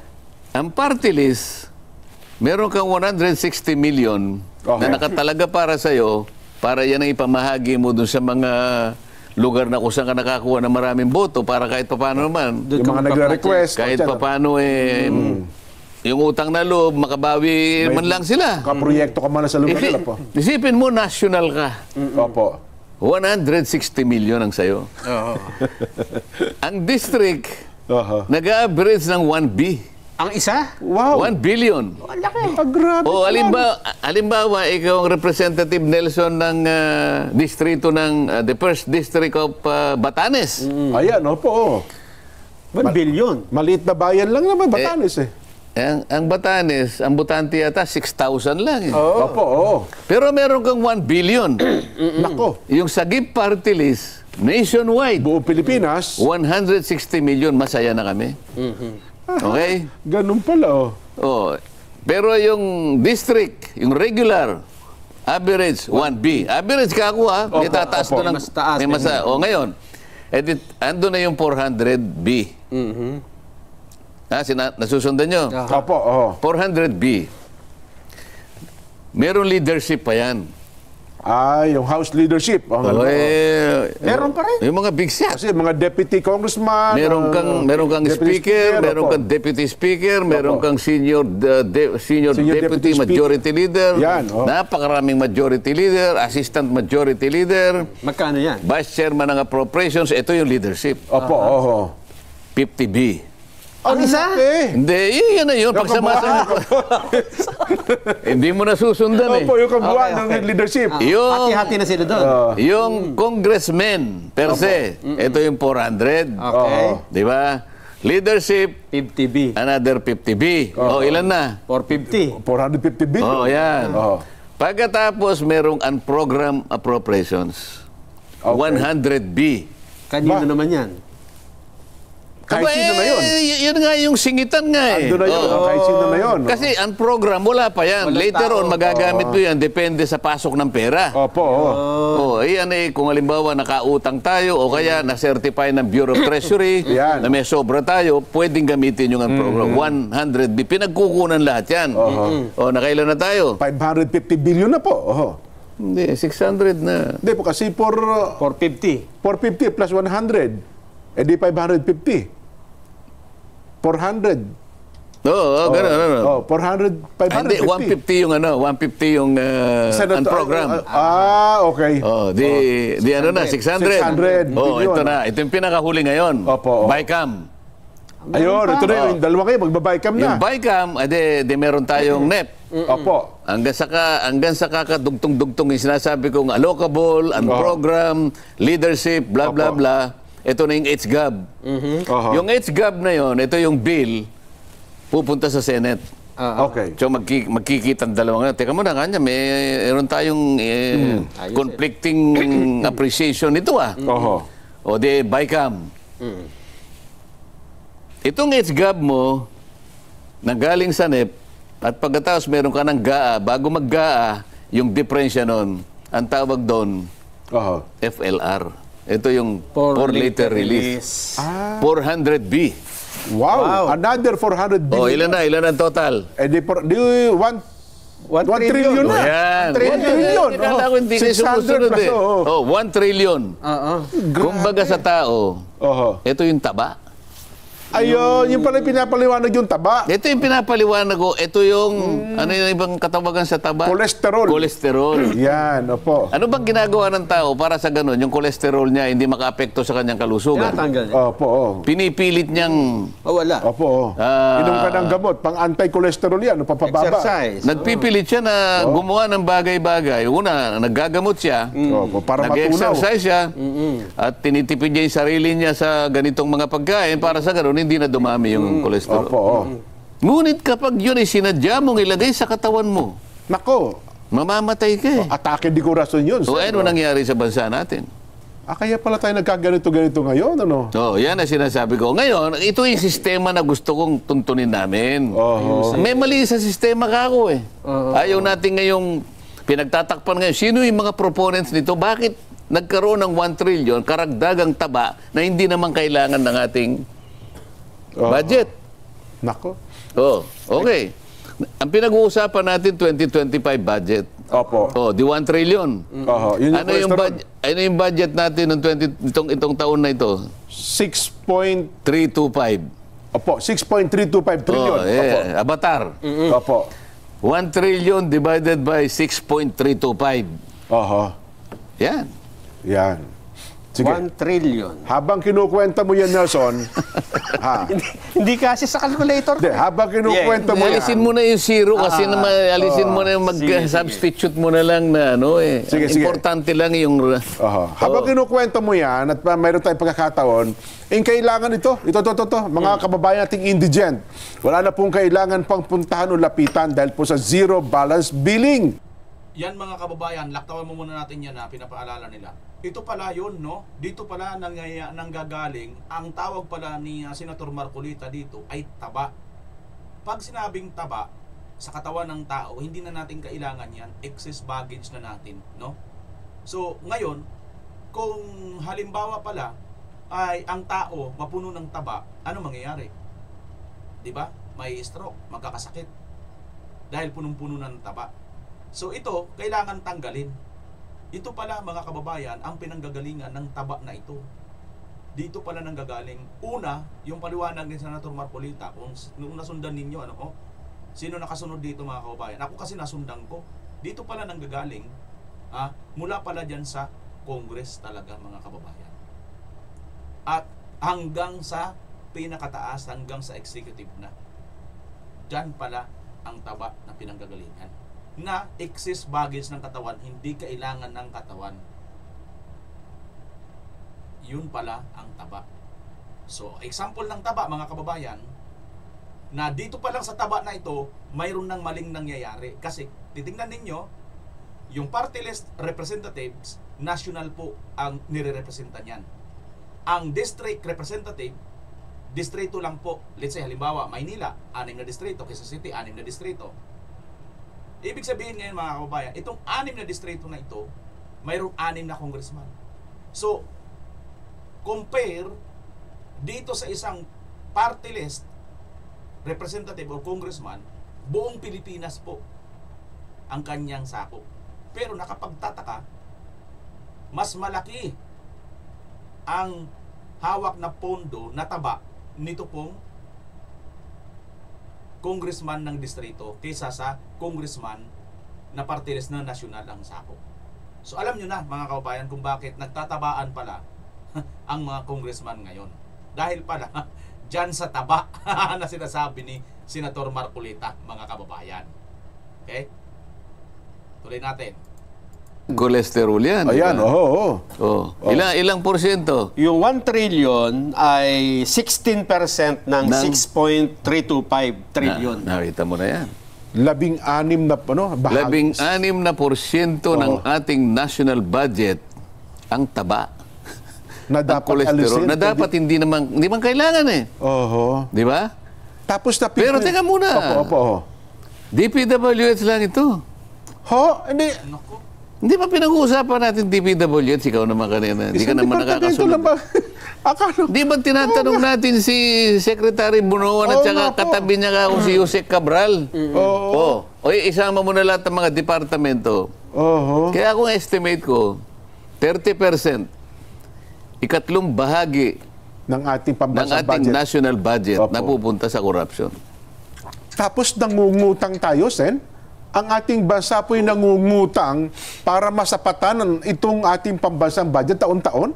Ang party list, meron kang 160 million na nakatalaga para sa iyo, para yan ang ipamahagi mo dun sa mga lugar na kung saan ka nakakuha ng maraming boto para kahit paano naman.
Yung mga nagre-request.
Kahit paano yung utang na loob, makabawi man lang sila.
Kaproyekto ka man sa lugar nila po.
Isipin mo, national ka.
Opo.
160 million ang sayo. Ang district, nag-average ng 1B.
Ang isa?
Wow.
1 billion.
Laki.
Grabe.
Halimbawa, ikaw ang Representative Nelson ng distrito ng the first district of Batanes.
Ayan, opo.
1 billion.
Maliit na bayan lang naman, Batanes
Ang Batanes, ang botante yata 6,000 lang.
Opo.
Pero meron kang 1 billion.
Nako.
Yung Sagip Party List, nationwide.
Buong Pilipinas.
160 million, masaya na kami. Okay?
Ganun pala,
Pero yung district, yung regular, average, 1B. Average ka ako, may tataas doon ng...
Mas taas.
Ngayon, ando na yung 400B. Nasusundan nyo?
Opo,
400B. Meron leadership pa yan.
Yung House leadership.
Meron pa rin.
Yung mga big shot.
Kasi mga deputy congressman.
Meron kang speaker, meron kang deputy speaker, meron kang senior deputy majority leader.
Yan.
Napakaraming majority leader, assistant majority leader.
Magkano yan?
Vice chairman ng appropriations. Ito yung leadership.
Opo.
50B.
Ang isa?
Hindi, yun na yun. Pagsama-sama. Hindi mo nasusundan
Opo, yung kabuuan ng leadership.
Hati-hati na sila doon.
Yung congressman per se, ito yung 400.
Okay.
Di ba? Leadership,
50B.
another 50B. Ilan na?
450.
450 billion.
Yan. Pagkatapos, merong unprogrammed appropriations. 100B.
Kanino naman yan?
Kahit sino na yun.
Yun nga yung singitan nga
Ando na yun. Kahit sino na yun.
Kasi ang program, wala pa yan. Later on, magagamit mo yan. Depende sa pasok ng pera.
Opo.
Iyan kung halimbawa nakautang tayo o kaya na-certify ng Bureau of Treasury na may sobra tayo, pwedeng gamitin yung program. 100B. Pinagkukunan lahat yan. Nakailan na tayo?
550 billion na po.
Hindi, 600 na.
Hindi po kasi
450.
450 plus 100. Di 550. 400.
Gano'n.
400, 550.
Hindi, 150 yung 150 yung program.
Okay.
Di 600.
600
ito na. Ito yung pinakahuli ngayon.
Opo.
BICAM.
Ayun, ito na yung dalawa kayo, magbabaycam na.
Yung BICAM, meron tayong NEP.
Opo.
Hanggang sa kakadugtong-dugtong yung sinasabi kong allocable, program, leadership, blah, blah, blah. Ito na yung HGAB. Yung HGAB na yon, ito yung bill, pupunta sa Senate.
Okay.
So magkikita ang dalawang. Teka muna, kanya, meron tayong conflicting appreciation nito O di BICAM. Itong HGAB mo, nanggaling sa NEP, at pagkatapos meron ka ng GAA, bago mag-GAA, yung diferensya nun, ang tawag doon,
Oho.
FLR. Ito yung for later release. 400B.
Wow. Another 400 billion.
Oh, ilan ang total?
Eh, di 1 trillion na.
Yan.
1 trillion.
Kala ko hindi kayo sumusunod eh. 1 trillion. Kumbaga sa tao, ito yung taba.
Ayun, yung pala pinapaliwanag yung taba.
Ito yung pinapaliwanag ko. Ito yung, ano yung ibang katawagan sa taba?
Cholesterol.
Cholesterol.
Yan, opo.
Ano bang ginagawa ng tao para sa ganun? Yung cholesterol niya hindi makaapekto sa kanyang kalusugan.
Tinatanggal niya.
Opo.
Pinipilit niyang...
Wala.
Opo. Inom ka ng gamot. Pang anti-cholesterol yan. Papababa.
Exercise.
Nagpipilit siya na gumawa ng bagay-bagay. Una, naggagamot siya.
Opo, para matunaw.
Nag-exercise siya. At tinitipid niya yung sarili niya sa ganitong mga pagkain para sa ganun hindi na dumami yung cholesterol.
Opo.
Ngunit kapag yun ay sinadya mong ilagay sa katawan mo,
nako,
mamamatay ka eh.
Atake di corazon yun.
So, ano nangyari sa bansa natin?
Kaya pala tayo nagkaganito-ganito ngayon, ano?
Yan ang sinasabi ko. Ngayon, ito yung sistema na gusto kong tuntunin namin. May mali sa sistema ka ako eh. Ayaw natin ngayong pinagtatakpan ngayon. Sino yung mga proponents nito? Bakit nagkaroon ng 1 trillion karagdagang taba na hindi naman kailangan ng ating budget?
Nako.
Okay. Ang pinag-uusapan natin 2025 budget.
Opo.
Di 1 trillion. Ano yung budget natin ng itong taon na ito?
6.325. Opo, 6.325 trillion.
Avatar.
Opo.
1 trillion divided by 6.325. Yan.
Sige.
1 trillion.
Habang kinukwenta mo yan, Nelson,
hindi kasi sa calculator.
Habang kinukwenta mo yan.
Alisin mo na yung zero kasi alisin mo na yung mag-substitute mo na lang na ano eh. Importante lang yung...
Habang kinukwenta mo yan at mayroon tayong pagkakataon, kailangan ito, mga kababayan nating indigent. Wala na pong kailangan pang puntahan o lapitan dahil po sa zero balance billing.
Yan mga kababayan, laktawan mo muna natin yan na pinapaalala nila. Ito pala yun, no? Dito pala nanggagaling, ang tawag pala ni Senator Marcolita dito ay taba. Pag sinabing taba sa katawan ng tao, hindi na natin kailangan yan, excess baggage na natin, no? So, ngayon, kung halimbawa pala ay ang tao mapuno ng taba, ano mangyayari? 'Di ba? May stroke, magkakasakit dahil punong-puno ng taba. So ito, kailangan tanggalin. Ito pala mga kababayan, ang pinanggagalingan ng taba na ito. Dito pala nanggagaling. Una, yung paliwanag ni Senator Marcolita, kung nasundan ninyo, sino nakasunod dito mga kababayan? Ako kasi nasundan ko. Dito pala nanggagaling, mula pala dyan sa Congress talaga mga kababayan. At hanggang sa pinakataas, hanggang sa executive na. Dyan pala ang taba na pinanggagalingan. Na excess baggage ng katawan, hindi kailangan ng katawan. Yun pala ang taba. So, example ng taba mga kababayan, na dito pa lang sa taba na ito, mayroon ng maling nangyayari. Kasi, titingnan ninyo, yung party list representatives, national po ang nire-representa niyan. Ang district representative, distrito lang po. Let's say, halimbawa, Maynila, 6 na distrito, Quezon City, 6 na distrito. Ibig sabihin ngayon mga kababayan, itong 6 na distrito na ito, mayroong 6 na congressman. So, compare dito sa isang party list representative o congressman, buong Pilipinas po ang kanyang sakop. Pero nakapagtataka, mas malaki ang hawak na pondo na taba nito pong congressman ng distrito kaysa sa congressman na party list na nasyonal ang sakop. So alam nyo na mga kababayan kung bakit nagtatabaan pala ang mga congressman ngayon. Dahil pala dyan sa taba na sinasabi ni Senator Marcolita mga kababayan. Okay? Tuloy natin.
Cholesterol yan.
Ayan,
Ilang porsyento?
Yung 1 trillion ay 16% ng 6.325 trillion.
Nakita mo na yan.
16 na, bahagi.
16% ng ating national budget ang taba.
Na dapat
cholesterol. Na dapat hindi naman kailangan eh. Di ba?
Tapos na
pero teka muna. DPWH lang ito.
Hindi.
Hindi pa pinag-uusapan natin DPWH, ikaw naman kanina. Hindi ka naman nakakasunod. Di ba tinatanong natin si Secretary Bunoan at saka katabi niya kung si Yusek Cabral? O isama mo na lahat ng mga departamento. Kaya kung estimate ko, 30%, ikatlong bahagi
ng ating pambansang
budget, national budget na pupunta sa corruption.
Tapos nangungutang tayo, Sen? Ang ating bansa po'y nangungutang para masapatan itong ating pambansang budget taon-taon?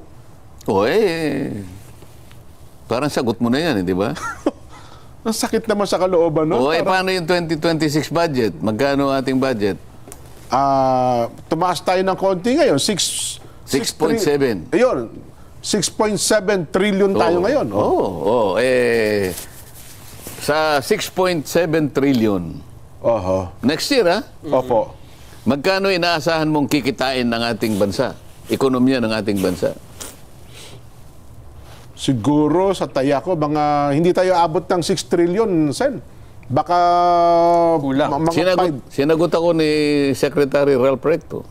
Parang sagot mo na yan, di ba?
Ang sakit naman sa kalooban, no?
Paano yung 2026 budget? Magkano ating budget?
Tumaas tayo ng konti ngayon,
6.7.
Ayun, 6.7 trillion tayo ngayon.
Sa 6.7 trillion, next year,
Opo.
Magkano inaasahan mong kikitain ng ating bansa? Ekonomiya ng ating bansa?
Siguro sa taya ko, hindi tayo abot ng 6 trillion, Sen. Baka
kulang.
Sinagot ako ni Secretary Ralph Recto.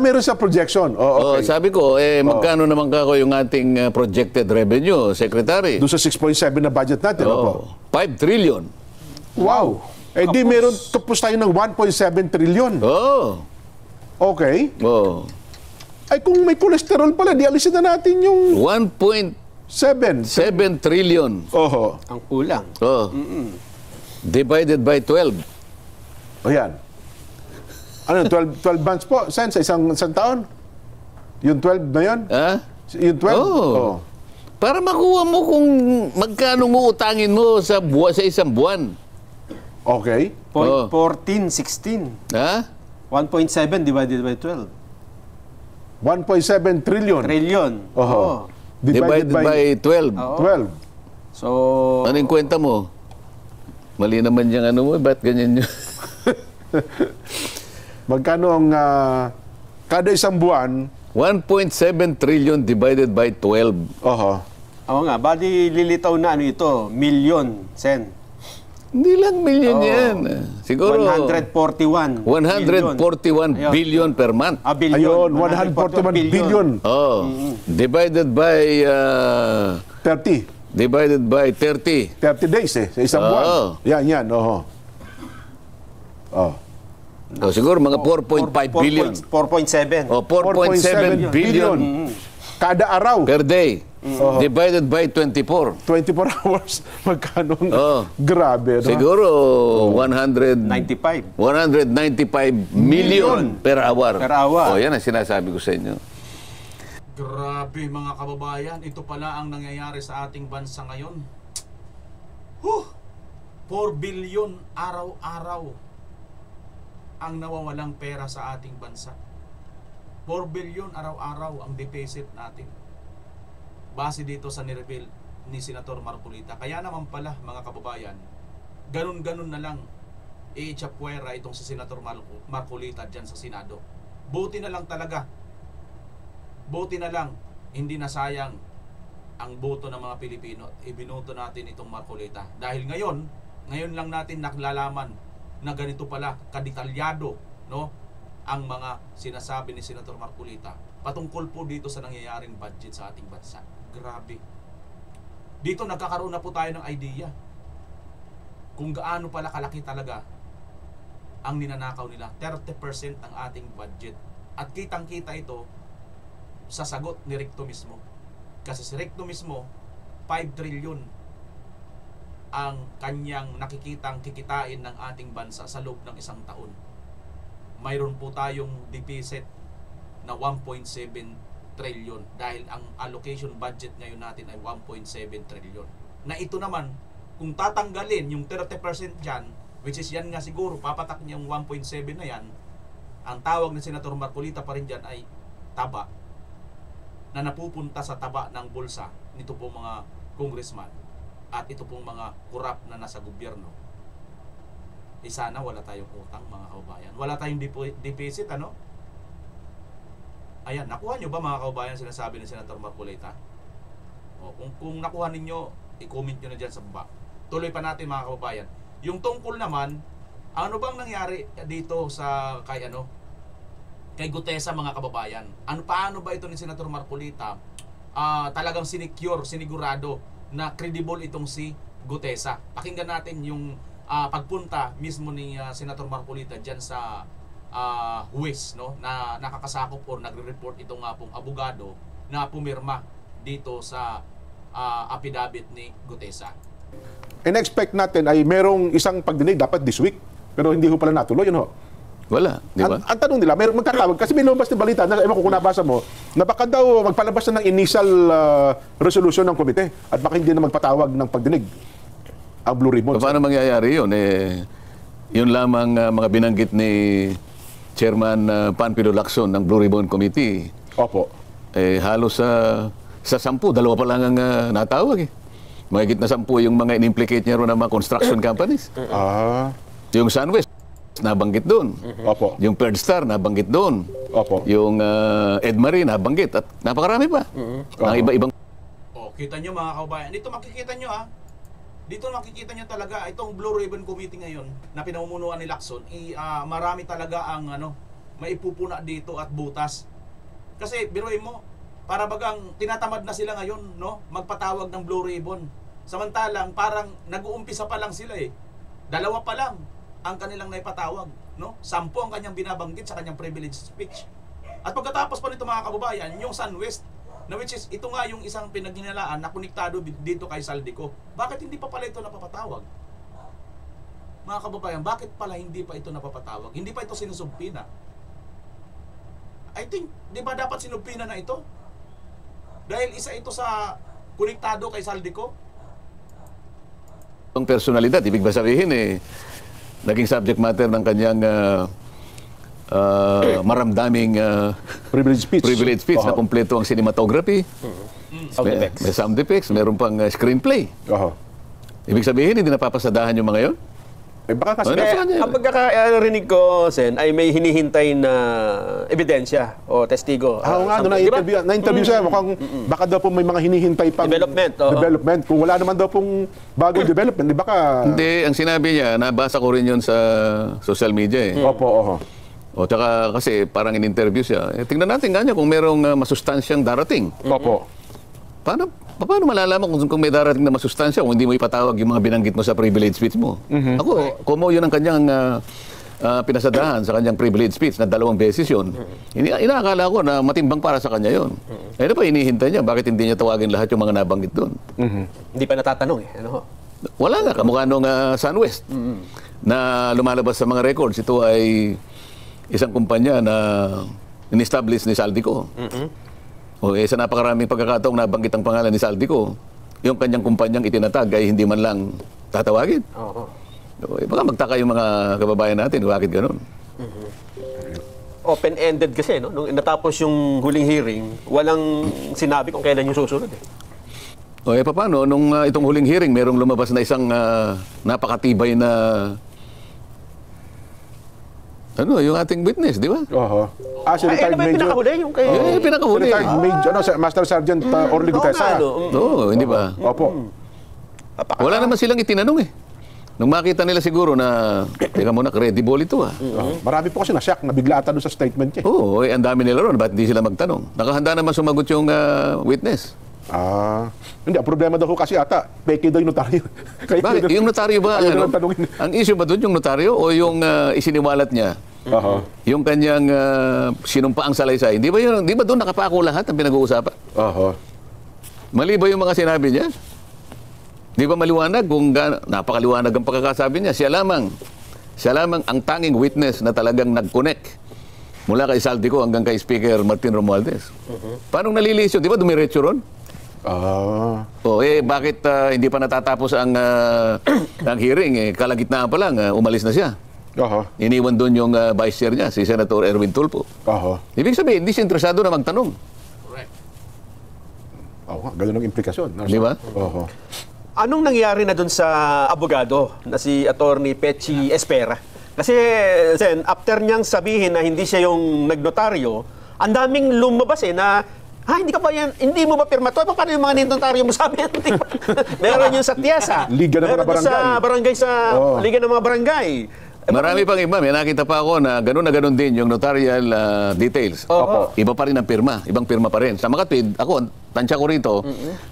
Meron sa projection. Okay.
Sabi ko, magkano naman kako yung ating projected revenue, Secretary?
Doon sa 6.7 na budget natin.
5 trillion.
Wow. Di meron tapos tayo ng 1.7 trillion. Okay. Ay kung may cholesterol pala, di alisin na natin yung
1.7 trillion.
Ang kulang.
Divided by 12.
Ayan. Ano, 12 months po, Sen, sa isang taon? Yung 12 na yun? Yung 12?
Para makuha mo kung magkano mo utangin mo sa isang buwan.
Okay.
14, 16. 1.7 divided by 12.
1.7 trillion.
Divided by 12.
12.
So,
ano yung kwenta mo? Mali naman yung ano mo, ba't ganyan yun?
Magkano ang kada isang buwan?
1.7 trillion divided by 12.
Oo nga, bali lilitaw na ano ito, million, Sen.
Hindi lang million yan. Siguro
141
billion per month.
Ayun, 141 billion.
Divided by
30.
Divided by 30.
30 days sa isang buwan. Yan.
Siguro mga 4.5 billion.
4.7.
4.7 billion.
Kada araw.
Per day. Divided by 24.
24 hours. Magkano? Grabe. No?
Siguro 195 million per hour. Yan ang sinasabi ko sa inyo.
Grabe mga kababayan, ito pala ang nangyayari sa ating bansa ngayon. 4 billion araw-araw ang nawawalang pera sa ating bansa. 4 billion araw-araw ang deficit natin. Base dito sa nireveal ni Senator Marcolita. Kaya naman pala mga kababayan, ganun-ganun na lang i-chapwera itong si Senator Marcolita dyan sa Senado. Buti na lang talaga. Buti na lang, hindi nasayang ang boto ng mga Pilipino. Ibinoto natin itong Marcolita. Dahil ngayon lang natin naklalaman na ganito pala kadetalyado, no, ang mga sinasabi ni Senator Marcolita patungkol po dito sa nangyayaring budget sa ating bansa. Grabe. Dito nagkakaroon na po tayo ng idea kung gaano pala kalaki talaga ang ninanakaw nila. 30% ang ating budget. At kitang-kita ito sa sagot ni Recto mismo. Kasi si Recto mismo, 5 trillion ang kanyang nakikitang kikitain ng ating bansa sa loob ng isang taon. Mayroon po tayong deficit na 1.7 trillion dahil ang allocation budget ngayon natin ay 1.7 trillion. Na ito naman, kung tatanggalin yung 30% dyan, which is yan nga siguro, papatak niya yung 1.7 na yan, ang tawag ni Senator Marcolita pa rin dyan ay taba, na napupunta sa taba ng bulsa nito pong mga congressman at ito pong mga korap na nasa gobyerno. Sana wala tayong utang mga kababayan. Wala tayong deficit, ano? Ayan, nakuha nyo ba mga kababayan sinasabi ni Senator Marcolita? Kung nakuha ninyo, i-comment nyo na dyan sa baba. Tuloy pa natin mga kababayan. Yung tungkol naman, ano bang nangyari dito sa kay kay Gutesa, mga kababayan. Paano ba ito ni Senator Marcolita talagang sinigurado na credible itong si Gutesa? Pakinggan natin yung pagpunta mismo ni Senator Marcolita dyan sa huwes, no, na nakakasakop o nagre-report itong pong abogado na pumirma dito sa affidavit ni Gutesa.
In-expect natin ay merong isang pagdinig dapat this week, pero hindi ko pala natuloy, yun ho.
Wala, di ba?
Ang tanong nila, magkatawag, kasi may lumabas na balita, ewan ko kung nabasa mo, na baka daw magpalabas na ng initial resolution ng komite at baka hindi na magpatawag ng pagdinig ang Blue Ribbon.
Paano mangyayari yun? Yun lamang mga binanggit ni Chairman Panfilo Lacson ng Blue Ribbon Committee.
Opo.
Halos sa 10, 2 pa lang ang natawag eh. Mahigit na 10 yung mga in-implicate niya ron ng mga construction companies. Yung SunWest, nabanggit doon.
Opo.
Yung Third Star, nabanggit doon.
Opo.
Yung Edmarie, nabanggit. At napakarami pa. Ang iba-ibang...
Kita nyo, mga kababayan. Dito makikita nyo Dito makikita nyo talaga, itong Blue Ribbon Committee ngayon na pinamumunuan ni Lacson, marami talaga ang maipupuna dito at butas. Kasi biruin mo, para bagang tinatamad na sila ngayon, no, magpatawag ng Blue Ribbon. Samantalang parang nag-uumpisa pa lang sila eh. 2 pa lang ang kanilang naipatawag, no? 10 ang kanyang binabanggit sa kanyang privilege speech. At pagkatapos pa nito, mga kababayan, yung SunWest, na which is, ito nga yung isang pinaghinalaan na konektado dito kay Saldico. Bakit hindi pa pala ito napapatawag? Mga kababayan, bakit pala hindi pa ito napapatawag? Hindi pa ito sinusumpina? I think, di ba dapat sinumpina na ito? Dahil isa ito sa konektado kay Saldico?
Ang personalidad, ibig ba sabihin naging subject matter ng kanyang maramdaming
privilege speech
na kompleto ang cinematography, may sound effects, meron pang screenplay. Ibig sabihin, hindi napapasadahan yung mga yun?
Baka kasi
ang pagkakarinig ko, Sen, ay may hinihintay na ebidensya o testigo.
Na-interview siya, mukhang baka daw po may mga hinihintay pang development. Kung wala naman daw pong bagong development, di baka...
Hindi, ang sinabi niya, nabasa ko rin yun sa social media eh.
Opo.
O tsaka kasi parang in-interview siya. Tingnan natin kanya kung merong masustansyang darating.
Opo.
Paano malalaman kung may darating na masustansya kung hindi mo ipatawag yung mga binanggit mo sa privilege speech mo? Ako, kumo yun ang kanyang pinasadahan sa kanyang privilege speech na 2 beses yun. Inaakala ko na matimbang para sa kanya yun. Ano pa hinihintay niya? Bakit hindi niya tawagin lahat yung mga nabanggit doon?
Hindi pa natatanong eh. Ano?
Wala nga. Kamukha nung SunWest na lumalabas sa mga records. Ito ay isang kumpanya na in-establish ni Saldico. Sa napakaraming pagkakataong nabanggit ang pangalan ni Saldico, yung kanyang kumpanyang itinatag ay hindi man lang tatawagin. Baka magtaka yung mga kababayan natin, bakit ganun?
Open-ended kasi, no? Nung natapos yung huling hearing, walang sinabi kung kailan yung susunod eh.
Paano? Nung itong huling hearing, merong lumabas na isang napakatibay na yung ating witness, di ba?
Si retired major.
Pinakahuli? Yung kay...
pinakahuli.
Retired major, Master Sergeant Orly Gutesa.
Hindi ba?
Opo.
Wala naman silang itinanong eh. Nung makita nila siguro na, teka muna, credible ito
Marami po kasi na-shock, nabigla ata doon sa statement niya.
Ang dami nila ron, ba't hindi sila magtanong? Nakahanda naman sumagot yung witness.
Hindi, ang problema daw kasi ata, peke daw yung notaryo.
Bakit? Yung notaryo ba? Ang issue ba doon yung notaryo o yung isiniwalat niya? Yung kanyang sinumpaang salaysay. Di ba doon nakapako lahat ang pinag-uusapan? Mali ba yung mga sinabi niya? Di ba maliwanag? Kung napakaliwanag ang pagkakasabi niya, siya lamang ang tanging witness na talagang nag-connect mula kay Saldico hanggang kay Speaker Martin Romualdez. Paano nalilis yun? Di ba dumiretso ron? Bakit hindi pa natatapos ang hearing? Kalagitnaan pa lang, umalis na siya. Iniwan doon yung vice chair niya, si Senator Erwin Tulfo. Ibig sabihin, hindi siya interesado na magtanong.
Correct.
Ganun ang implikasyon.
Di ba?
Anong nangyari na doon sa abogado na si Attorney Pechi Espera? Kasi, Sen, after niyang sabihin na hindi siya yung nagnotaryo, ang daming lumabas na hindi ka pa yan, hindi mo ba pirma to? Paano yung mga notaryo mo sabi? Meron yung sa Tiesa.
Liga ng mga barangay.
Liga ng mga barangay.
Marami pang iba. May nakita pa ako na gano'n din yung notarial details.
Opo.
Iba pa rin ang pirma. Ibang pirma pa rin. Sa Makatwid, ako, tansya ko rito,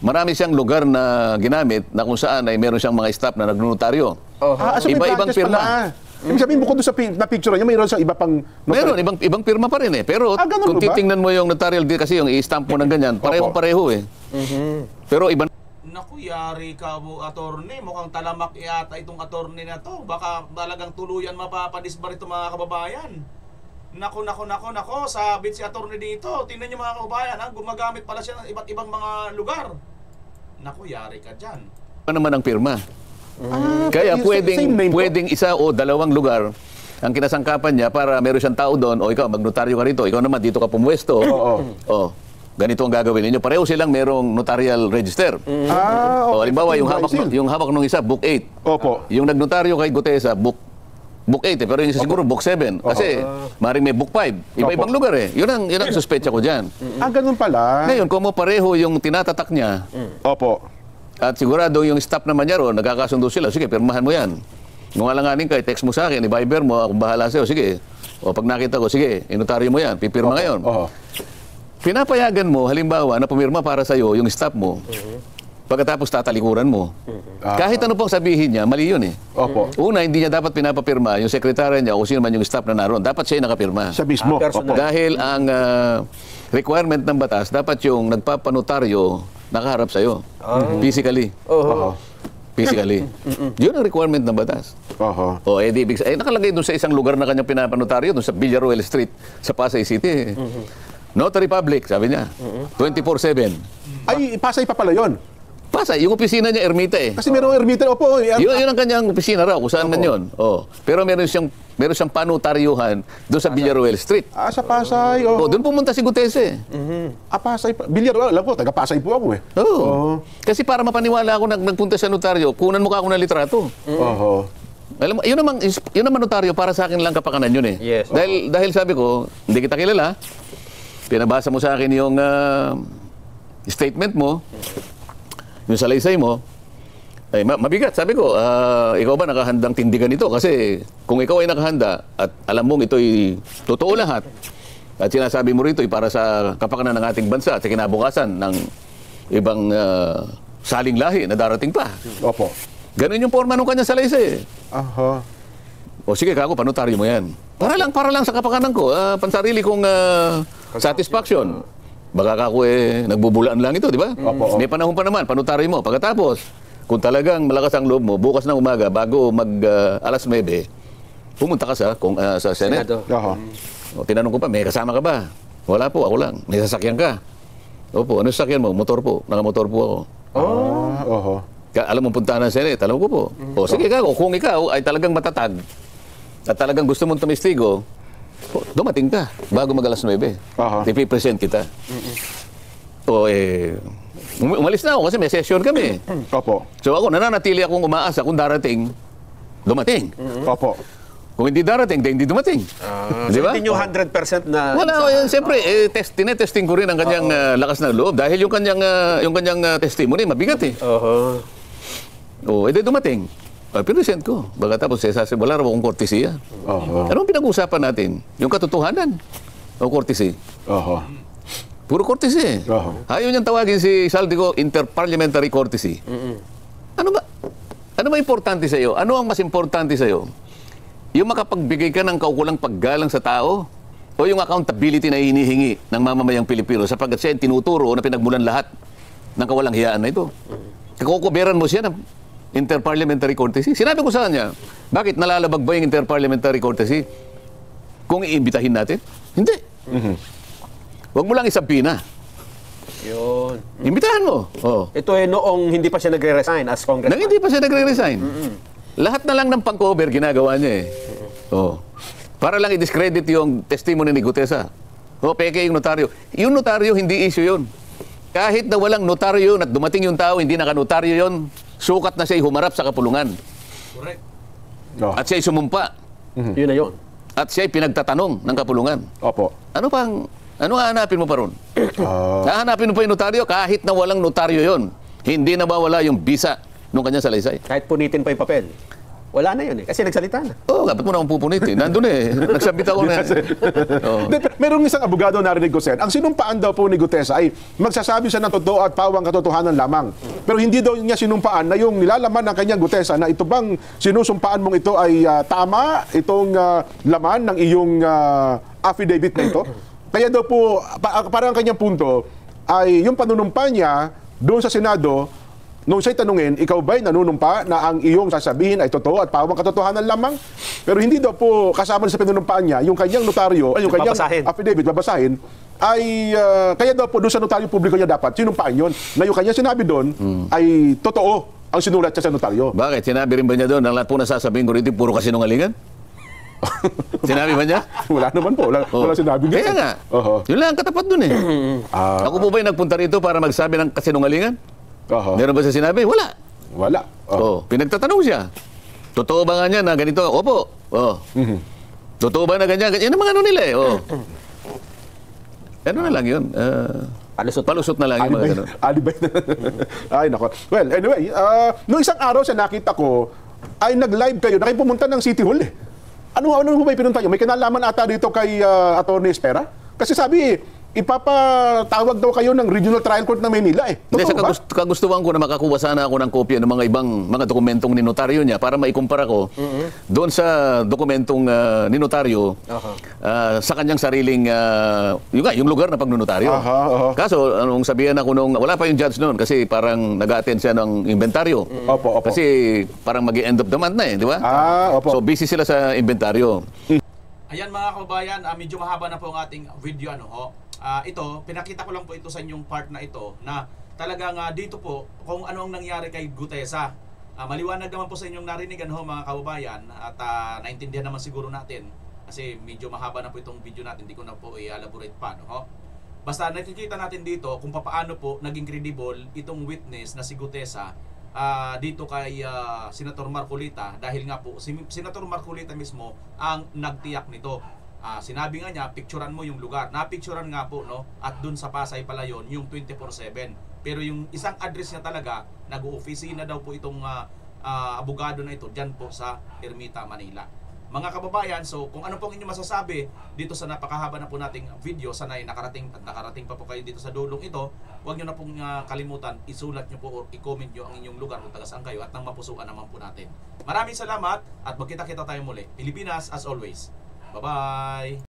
marami siyang lugar na ginamit na kung saan ay meron siyang mga staff na nagnotaryo.
So may
Iba-ibang
branches
pirma.
pala. Ibig sabihin, bukod doon sa na-picture niya, mayroon siyang iba pang...
Meron, ibang pirma pa rin eh. Pero
ganun
kung
ba?
titingnan mo yung notarial deal, kasi yung i-stamp mo ng ganyan, pareho-pareho eh. Pero iba.
Naku, yari ka mo, attorney. Mukhang talamak yata itong attorney na to. Baka talagang tuluyan mapapadisbar itong mga kababayan. Naku, sabit si attorney dito. Tingnan niyo mga kababayan, gumagamit pala siya ng iba't ibang mga lugar. Naku, yari ka dyan.
Ano naman ang pirma? Kaya pwedeng isa o dalawang lugar ang kinasangkapan niya para meron siyang tao doon, o ikaw, magnotaryo ka rito, ikaw naman dito ka pumuwesto. O, ganito ang gagawin ninyo. Pareho silang merong notarial register. O, halimbawa, yung hawak ng isa, book 8.
Opo.
Yung nagnotaryo kay Gutesa, book 8 pero yung isa siguro book 7. Kasi maring may book 5. Iba-ibang lugar eh. Yun ang suspecha ko dyan.
Ganun pala.
Ngayon, kung mo pareho yung tinatatak niya,
Opo.
at sigurado yung staff naman niya ron, nagkakasundo sila, sige, pirmahan mo yan. Kung alanganin ka, text mo sa akin, i-Viber mo, akong bahala sa'yo, sige. O pag nakita ko, sige, inotaryo mo yan, pipirma ngayon. Pinapayagan mo, halimbawa, na pumirma para sa'yo yung staff mo, pagkatapos tatalikuran mo. Kahit ano pang sabihin niya, mali yun eh.
Opo.
Una, hindi niya dapat pinapapirma yung sekretary niya o sino man yung staff na naroon. Dapat siya yung nakapirma.
Siya mismo.
Dahil ang requirement ng batas, dapat yung nagpapanotaryo nakaharap sa'yo. Physically. Physically. Yun ang requirement ng batas. O, di ibig nakalagay doon sa isang lugar na kanyang pinapanotaryo, doon sa Villaruel Street, sa Pasay City. Notary Public, sabi niya. 24/7.
Ay, Pasay pa pala yun.
Pasay, yung opisina niya, Ermita eh.
Kasi merong Ermita, opo.
Yun ang kanyang opisina raw, kung saan man yun. Pero meron siyang panutaryuhan doon sa Villaruel Street.
Sa Pasay.
Doon pumunta si Gutese.
Pasay. Villaruel, alam ko, taga Pasay po ako eh.
Kasi para mapaniwala ako nagpunta sa notaryo, kunan mo ka ako ng litrato. Alam mo, yun naman notaryo, para sa akin lang kapakanan yun eh.
Yes.
Dahil sabi ko, hindi kita kilala, pinabasa mo sa akin yung statement mo, yung salaysay mo, ay mabigat. Sabi ko, ikaw ba nakahandang tindigan ito? Kasi kung ikaw ay nakahanda at alam mong ito'y totoo lahat, at sinasabi mo rito ay para sa kapakanan ng ating bansa at sa kinabukasan ng ibang saling lahi na darating pa.
Opo.
Ganun yung forma ng kanyang salaysay. O sige, kako, panotaryo mo yan. Para lang sa kapakanan ko, pansarili kong satisfaction. Baka kako nagbubulaan lang ito, di ba? May panahon pa naman, panotaryo mo. Pagkatapos, kung talagang malakas ang loob mo, bukas ng umaga, bago alas 9, pumunta ka sa Senate. O, tinanong ko pa, may kasama ka ba? Wala po, ako lang. May sasakyan ka? Opo, ano sasakyan mo? Motor po. Nakamotor po ako. Alam mo punta ng Senate, alam ko po. O sige kako, kung ikaw ay talagang matatag at talagang gusto mong tumistigo, dumating ka bago mag-alas 9. Ipipresent kita. O umalis na ako kasi may session kami. So ako, nananatili akong umaasa kung darating, dumating. Kung hindi darating, hindi dumating.
Di ba? Hindi nyo 100% na...
Wala, siyempre, tinetesting ko rin ang kanyang lakas ng loob dahil yung kanyang testimony, mabigat eh. Edi dumating. Pinresent ko. Baka tapos wala raw akong kortesiya. Ano ang pinag-uusapan natin? Yung katotohanan o kortesi? Puro kortesi. Ayaw niyang tawagin si Saldico interparliamentary courtesy. Ano ba importante sa iyo? Ano ang mas importante sa iyo? Yung makapagbigay ka ng kaukulang paggalang sa tao o yung accountability na hinihingi ng mamamayang Pilipino sapagkat siya tinuturo na pinagmulan lahat ng kawalang hiyaan na ito. Kakukuberan mo siya ng interparliamentary courtesy. Sinabi ko sa kanya, bakit nalalabag ba yung interparliamentary courtesy kung iimbitahin natin? Hindi. Huwag mo lang isabina.
Yun.
Imbitahan mo.
Ito noong hindi pa siya nagre-resign as congressman.
Nang hindi pa siya nagre-resign. Lahat na lang ng pang-cover ginagawa niya eh. Para lang i-discredit yung testimony ni Gutesa. Peke yung notaryo. Yung notaryo, hindi issue yun. Kahit na walang notaryo at dumating yung tao, hindi nakanotaryo yun, sukat na siya humarap sa kapulungan.
Correct.
At siya sumumpa.
Yun na yun.
At siya pinagtatanong ng kapulungan. Ano hahanapin mo pa ron? Hahanapin mo pa yung notaryo kahit na walang notaryo yun. Hindi na mawala yung bisa nung kanyang salaysay.
Kahit punitin pa yung papel. Wala na yun eh. Kasi nagsalita na.
Oo, ba't mo na akong pupunit eh? Nandun eh. Nagsabit ako na.
Merong isang abogado narinig ko, Sen. Ang sinumpaan daw po ni Gutesa ay magsasabi siya ng totoo at pawang katotohanan lamang. Pero hindi daw niya sinumpaan na yung nilalaman ng kanyang Gutesa na ito bang sinusumpaan mong ito ay tama, itong laman ng iyong affidavit na ito. Kaya daw po, parang ang kanyang punto ay yung panunumpa niya doon sa Senado. Nung siya'y tanungin, ikaw ba'y nanunumpa na ang iyong sasabihin ay totoo at pawang katotohanan lamang? Pero hindi daw po kasama sa pinunumpaan niya, yung kanyang notaryo, yung kanyang affidavit, babasahin, ay kaya daw po doon sa notaryo publiko niya dapat sinumpaan yun. Na yung kanyang sinabi doon ay totoo ang sinulat niya sa notaryo.
Bakit? Sinabi rin ba niya doon, ang lahat po nasasabihin ko rito, puro kasinungalingan? Sinabi ba niya?
Wala naman po. Wala sinabi niya.
Kaya nga. Yun lang ang katapat doon eh. Ako po ba'y nagpunta rito para magsabi ng kasinungalingan? Meron ba siya sinabi? Wala.
Wala.
Pinagtatanong siya. Totoo ba nga niya na ganito? Opo. Totoo ba na ganyan? Yan ang mga ano nila eh. Ano na lang yun? Palusot na lang yung mga ganun.
Alibay na. Ay, nako. Well, anyway, noong isang araw siya nakita ko, ay nag-live kayo, na kayo pumunta ng City Hall eh. Ano mo ba pinunta nyo? May kinalaman ata dito kay Atty. Espera? Kasi sabi, ipapatawag daw kayo ng Regional Trial Court ng Maynila eh.
Hindi, sa kagustuhan ko na makakuha sana ako ng kopya ng mga ibang mga dokumentong ninotaryo niya para maikumpara ko doon sa dokumentong ninotaryo sa kanyang sariling yung lugar na pagnonotaryo. Kaso, anong sabihan ako nung, wala pa yung judge noon kasi parang nag-attend siya ng inventaryo. Kasi parang mag-end of the month na eh, di ba? So busy sila sa inventaryo.
Ayan mga kababayan, medyo mahaba na po ang ating video ito, pinakita ko lang po ito sa inyong part na ito na talagang dito po kung ano ang nangyari kay Gutesa. Maliwanag naman po sa inyong narinigan mga kababayan at naintindihan naman siguro natin kasi medyo mahaba na po itong video natin, hindi ko na po i-elaborate pa. Basta nakikita natin dito kung paano po naging credible itong witness na si Gutesa dito kay Senator Marcolita dahil nga po si Senator Marcolita mismo ang nagtiyak nito. Sinabi nga niya, picturean mo yung lugar. Napicturean nga po, at dun sa Pasay pala yon yung 24/7. Pero yung isang address niya talaga, nag-o-officina daw po itong abogado na ito dyan po sa Ermita, Manila. Mga kababayan, so kung ano pong inyong masasabi dito sa napakahaba na po nating video, sana'y nakarating pa po kayo dito sa dulong ito, huwag nyo na pong kalimutan, isulat nyo po o i-comment nyo ang inyong lugar kung taga saan kayo at nang mapusuan naman po natin. Maraming salamat at magkita-kita tayo muli. Pilipinas as always. Bye-bye!